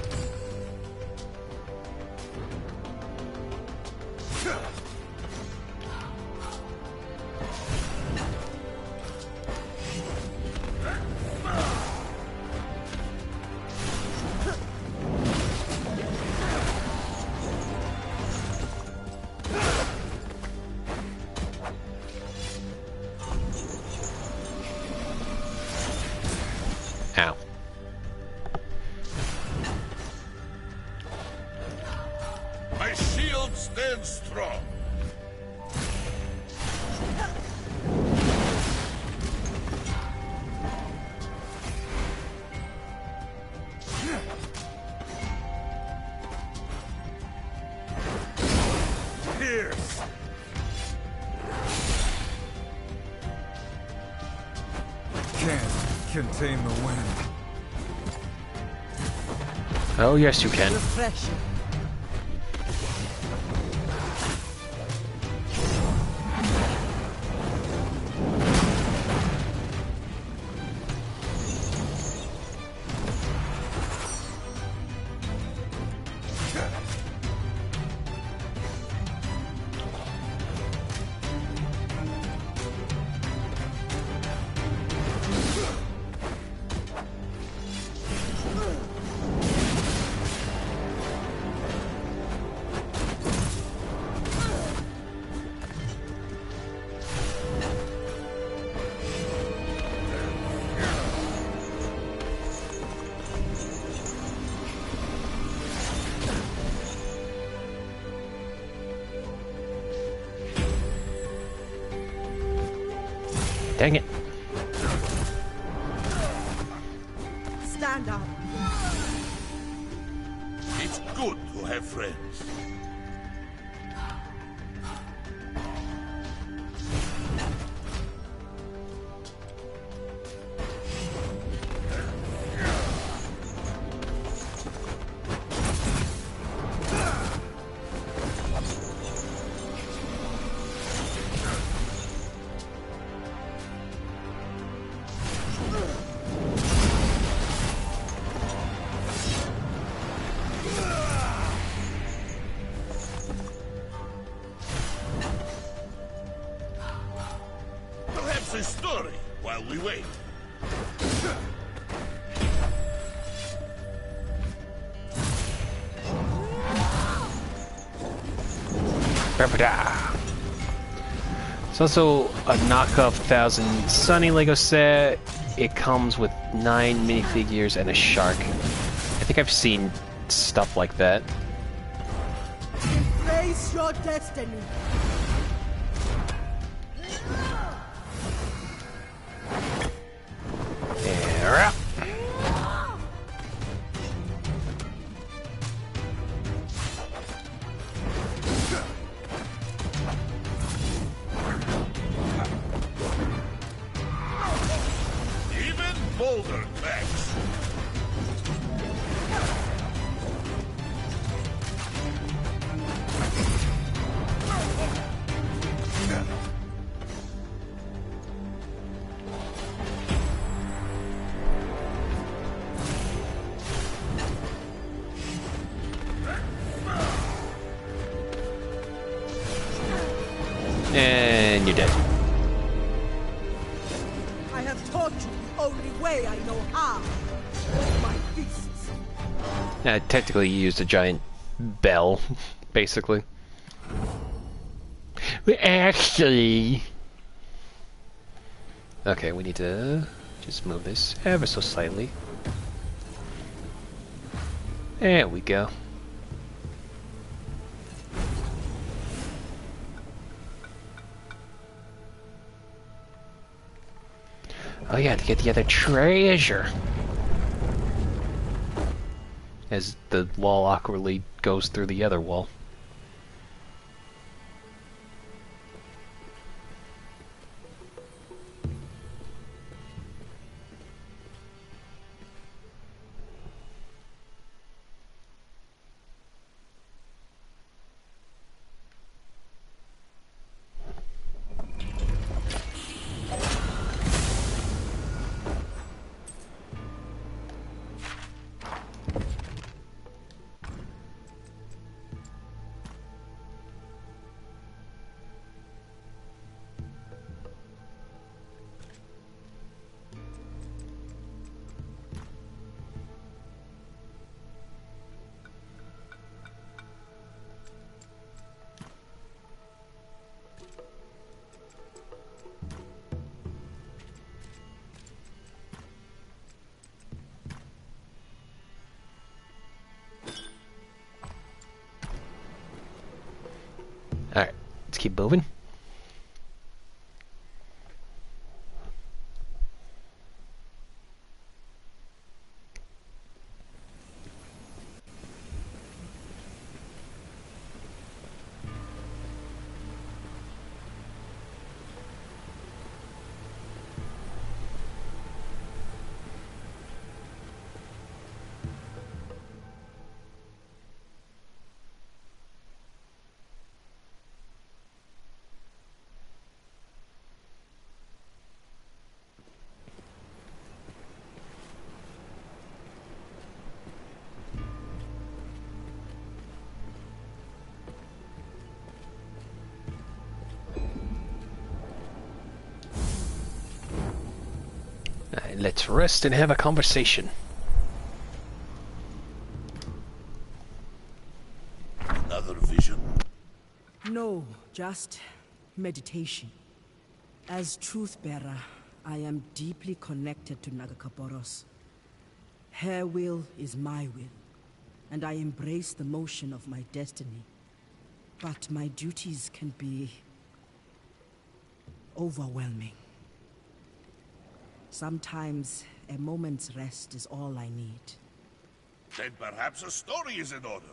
Ow. My shield stands strong. Pierce. Can't contain the wind. Oh, yes, you can. Refreshing. Dang it. Stand up. It's good to have friends. Perhaps a story while we wait. Ba-ba-da. It's also a knockoff 1000 Sunny Lego set. It comes with 9 minifigures and a shark. I think I've seen stuff like that. Face your destiny. Yeah. Even bolder facts. And you're dead. I have taught you the only way I know how. My thesis. Technically, you used a giant bell, basically. Actually... Okay, we need to just move this ever so slightly. There we go. Oh yeah, to get the other treasure. As the wall awkwardly goes through the other wall. Alright, let's keep moving. Alright, let's rest and have a conversation. Another vision? No, just meditation. As truth bearer, I am deeply connected to Nagakaboros. Her will is my will, and I embrace the motion of my destiny. But my duties can be overwhelming. Sometimes a moment's rest is all I need. Then perhaps a story is in order.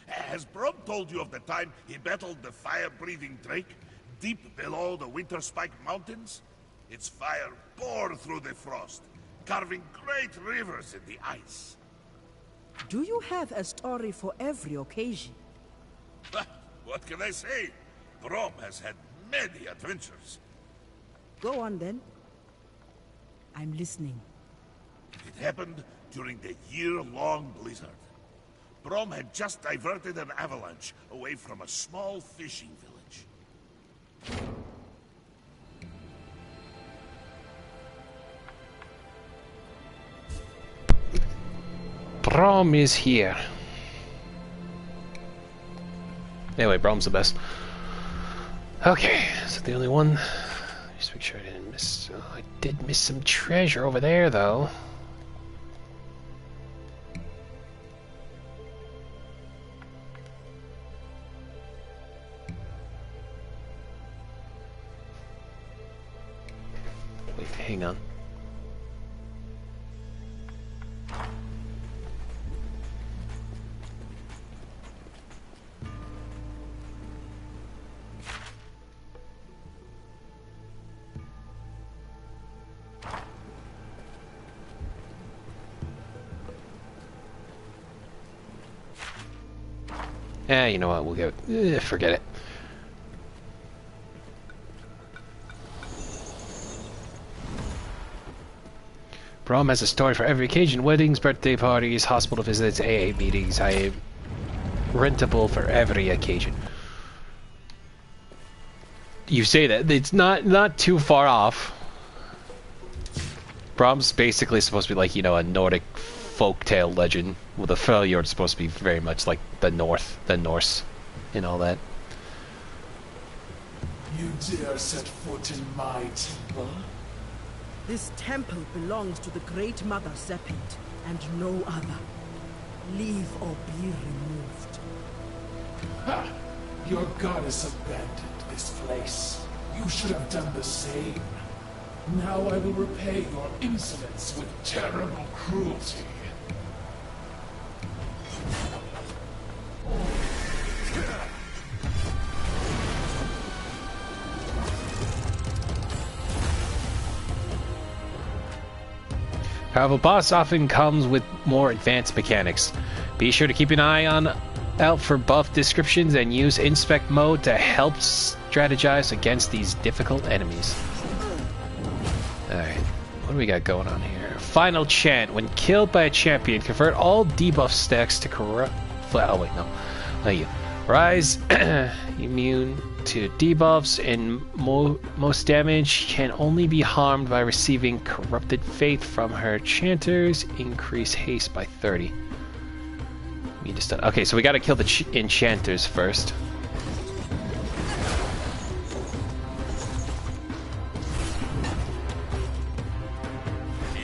Has Brom told you of the time he battled the fire-breathing drake deep below the Winter Spike Mountains? Its fire poured through the frost, carving great rivers in the ice. Do you have a story for every occasion? What can I say? Brom has had many adventures. Go on then. I'm listening. It happened during the year-long blizzard. Brom had just diverted an avalanche away from a small fishing village. Brom is here. Anyway, Brom's the best. Okay, is that the only one? Just make sure I didn't miss... Oh, I did miss some treasure over there, though. Wait, hang on. You know what, we'll go... forget it. Brom has a story for every occasion. Weddings, birthday parties, hospital visits, AA meetings. I am rentable for every occasion. You say that. It's not too far off. Brom's basically supposed to be like, you know, a Nordic folktale legend, with the Freljord supposed to be very much like the Norse, and all that. You dare set foot in my temple? This temple belongs to the Great Mother Sepit, and no other. Leave or be removed. Ha! Your goddess abandoned this place. You should have done the same. Now I will repay your insolence with terrible cruelty. However, boss often comes with more advanced mechanics. Be sure to keep an eye out for buff descriptions and use inspect mode to help strategize against these difficult enemies. Alright, what do we got going on here? Final chant. When killed by a champion, convert all debuff stacks to corrupt... Oh wait, no. Not you. Rise immune to debuffs and most damage can only be harmed by receiving corrupted faith from her chanters. Increase haste by 30. We just done. Okay, so we gotta kill the enchanters first.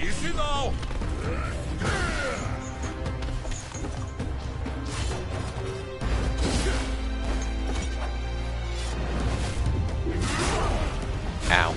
Easy now. Ow.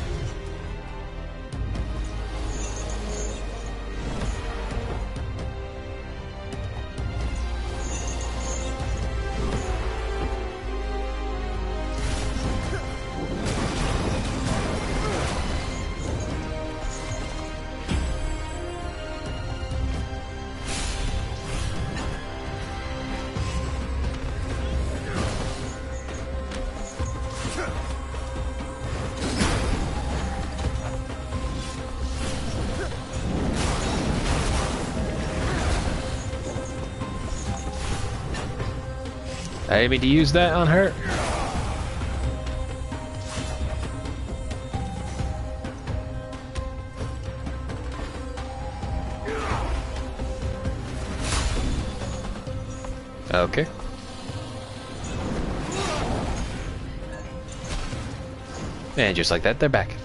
I didn't mean to use that on her. Okay. And just like that, they're back.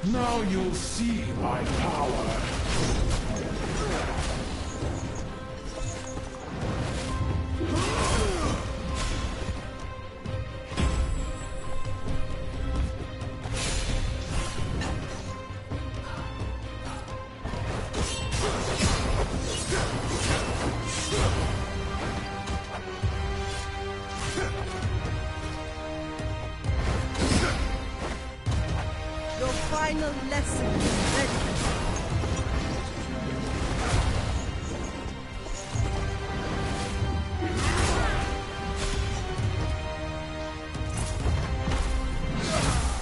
Now you'll see my power. Final lesson is ready.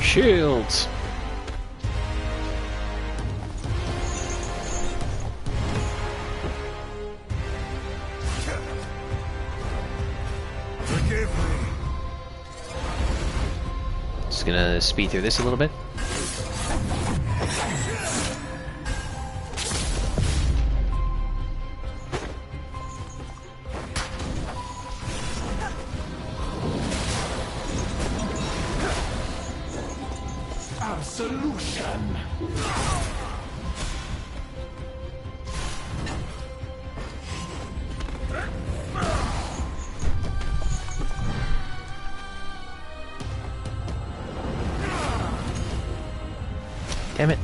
Shields. Forgive me. Just gonna speed through this a little bit. Absolution. Damn it.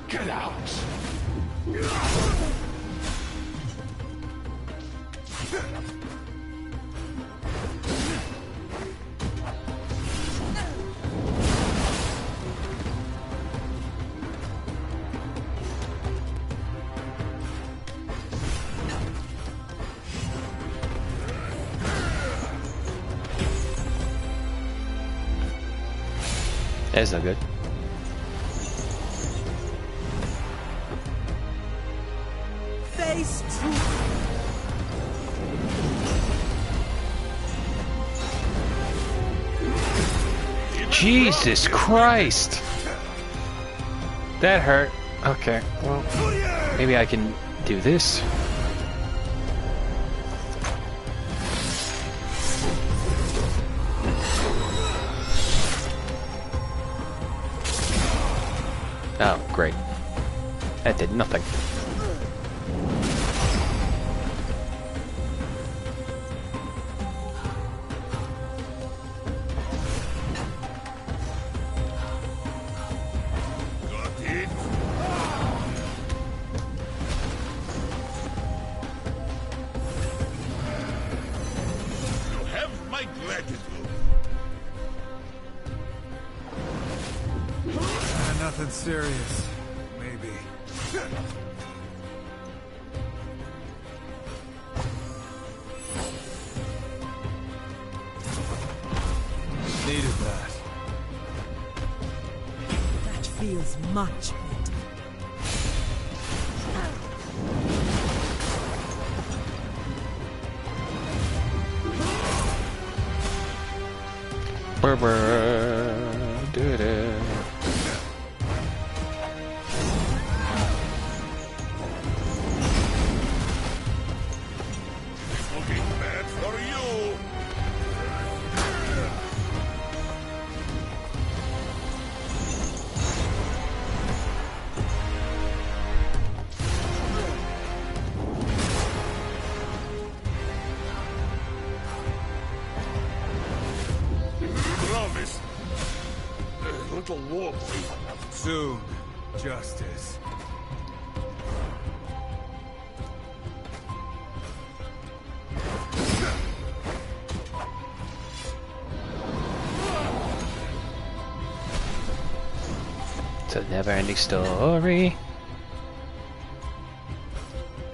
Get out. That's no good. Face truth. Jesus Christ! That hurt. Okay, well, maybe I can Do this. Oh, great. That did nothing. Got it. You have my gratitude. Nothing serious. Maybe. Needed that. That feels much better. Do it. Looking bad for you. Promise. A little war. Soon. Justice. It's a never-ending story.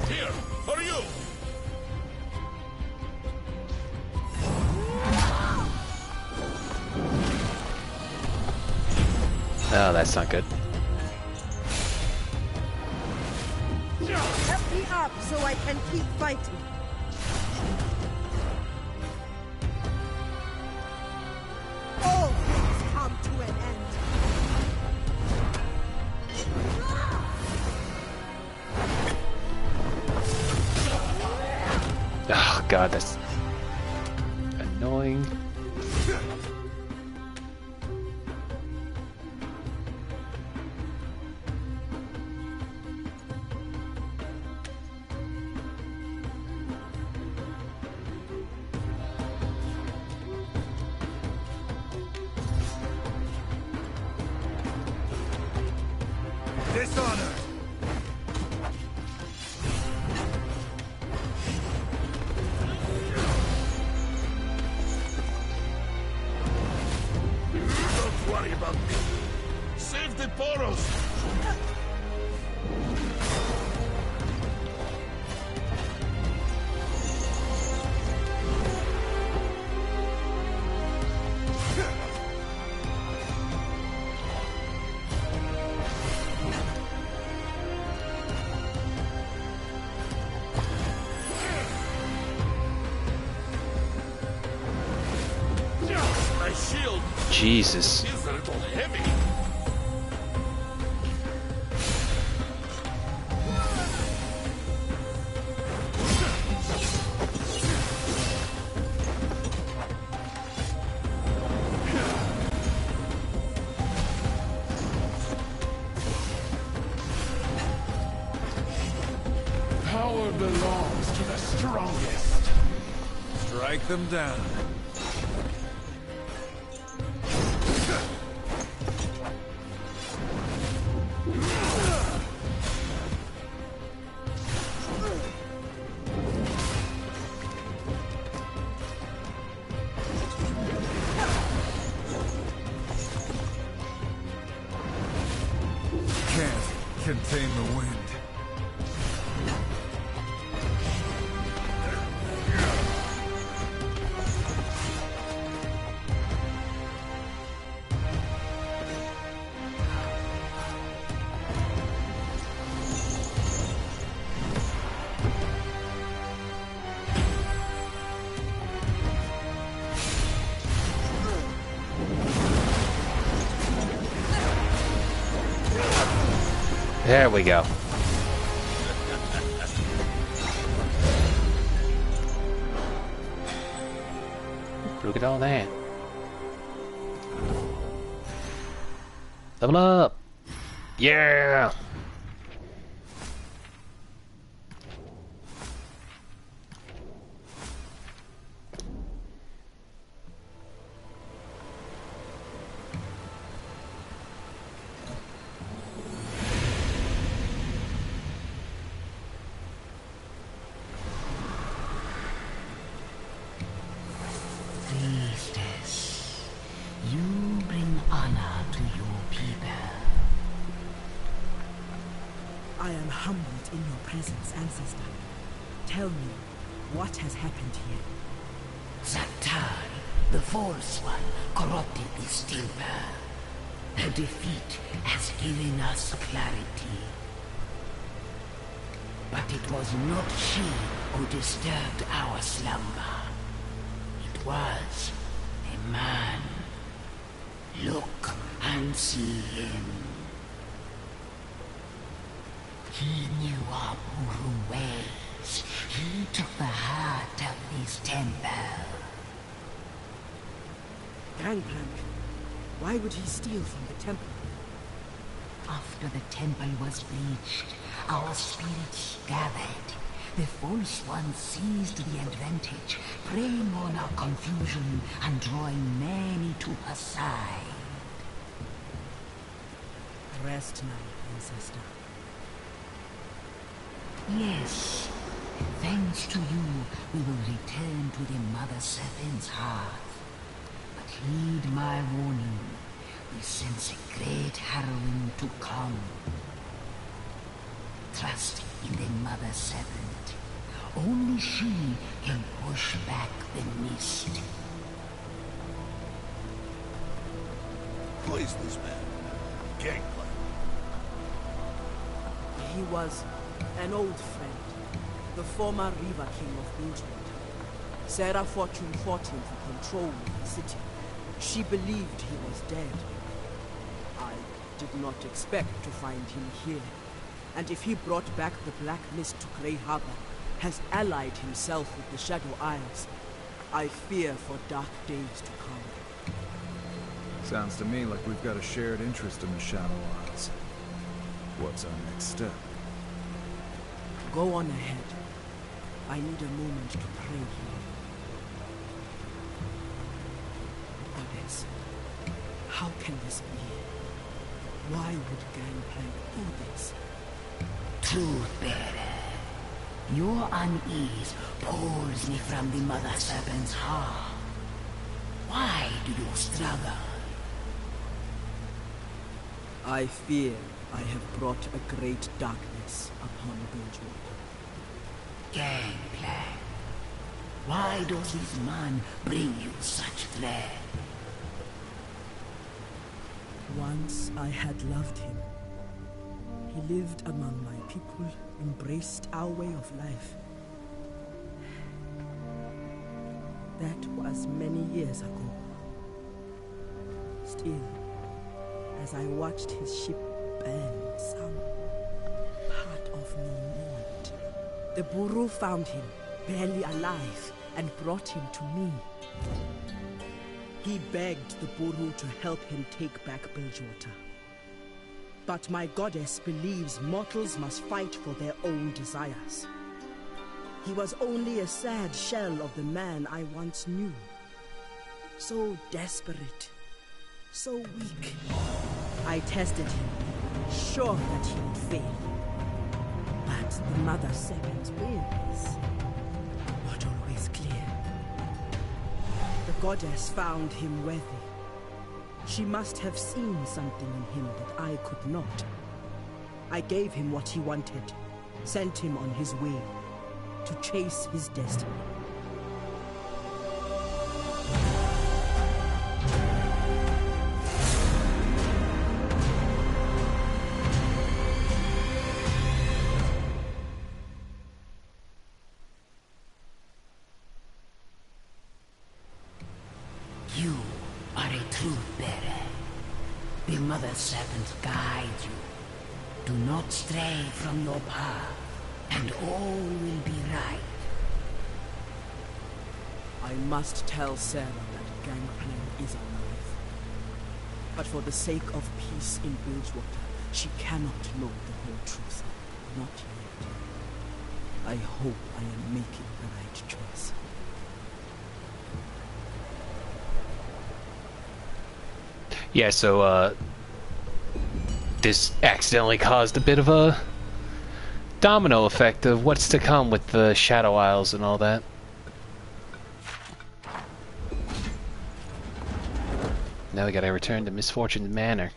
Here, for you. Oh, that's not good. Help me up so I can keep fighting. All things come to an end. Oh god, that's annoying. Dishonor. Don't worry about me. Save the Poros. My shield Jesus. is a little heavy. Power belongs to the strongest. Strike them down. Can't contain the wind. There we go. Look at all that. Level up! Yeah! Priestess, you bring honor to your people. I am humbled in your presence, ancestor. Tell me, what has happened here? Zatar, the false one, corrupted the stillbirth. Her defeat has given us clarity. But it was not she who disturbed our slumber. It was a man. Look and see him. He knew our Buru ways. He took the heart of this temple. Gangplank, why would he steal from the temple? After the temple was breached, our spirits gathered. The false one seized the advantage, preying on our confusion and drawing many to her side. Rest now, ancestor. Yes, thanks to you, we will return to the Mother Serpent's hearth. But heed my warning. We sense a great heroine to come. Trust in the Mother Serpent. Only she can push back the mist. Who is this man? Gangplank. He was an old friend, the former River King of Bilgewater. Sarah Fortune fought him for control of the city. She believed he was dead. I did not expect to find him here. And if he brought back the Black Mist to Grey Harbor, has allied himself with the Shadow Isles, I fear for dark days to come. Sounds to me like we've got a shared interest in the Shadow Isles. What's our next step? Go on ahead. I need a moment to pray here. Goddess, how can this be? Why would Gangplank do this? Truth bearer, your unease pulls me from the Mother Serpent's heart. Why do you struggle? I fear I have brought a great darkness upon Bilgewater. Gangplank, why does this man bring you such dread? Once I had loved him. He lived among my people, embraced our way of life. That was many years ago. Still, as I watched his ship burn, some part of me mourned. The Buru found him, barely alive, and brought him to me. He begged the Buru to help him take back Bilgewater. But my goddess believes mortals must fight for their own desires. He was only a sad shell of the man I once knew. So desperate, so weak. I tested him, sure that he would fail. But the Mother Serpent's will is not always clear. The goddess found him worthy. She must have seen something in him that I could not. I gave him what he wanted, sent him on his way to chase his destiny. You are a truth bearer. The Mother Serpent guides you. Do not stray from your path, and all will be right. I must tell Sarah that gangplank is alive. But for the sake of peace in Bilgewater, she cannot know the whole truth. Not yet. I hope I am making the right choice. Yeah, so, this accidentally caused a bit of a domino effect of what's to come with the Shadow Isles and all that. Now we gotta return to Misfortune Manor.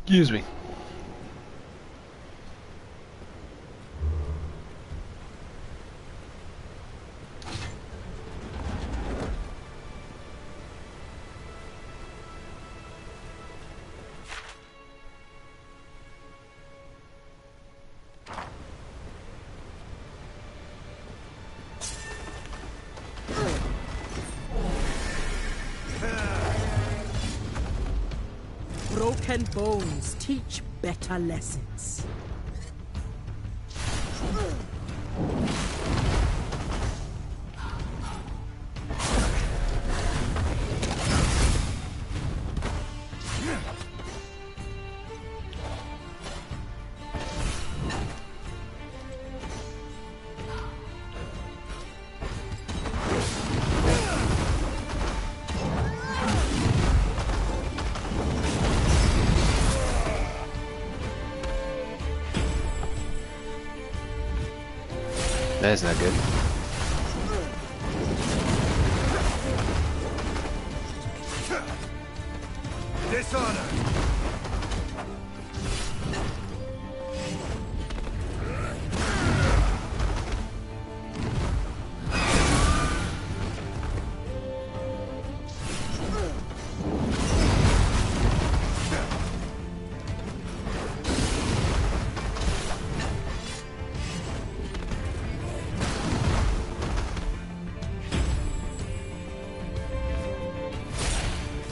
Excuse me. Broken bones teach better lessons. That's not good. Dishonor!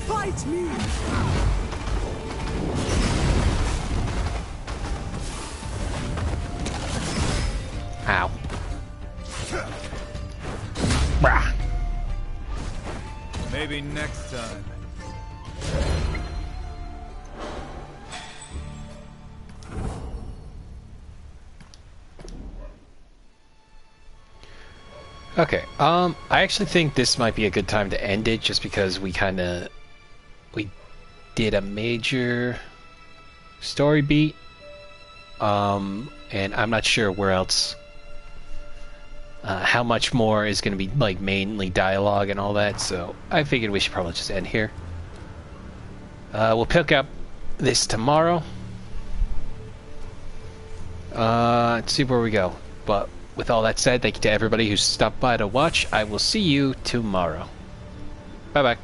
Fight me! Ow. Brah. Maybe next time. Okay, I actually think this might be a good time to end it, just because we did a major story beat, and I'm not sure where else, how much more is going to be, like, mainly dialogue and all that, so I figured we should probably just end here. We'll pick up this tomorrow, see where we go, but with all that said, thank you to everybody who stopped by to watch. I will see you tomorrow. Bye-bye.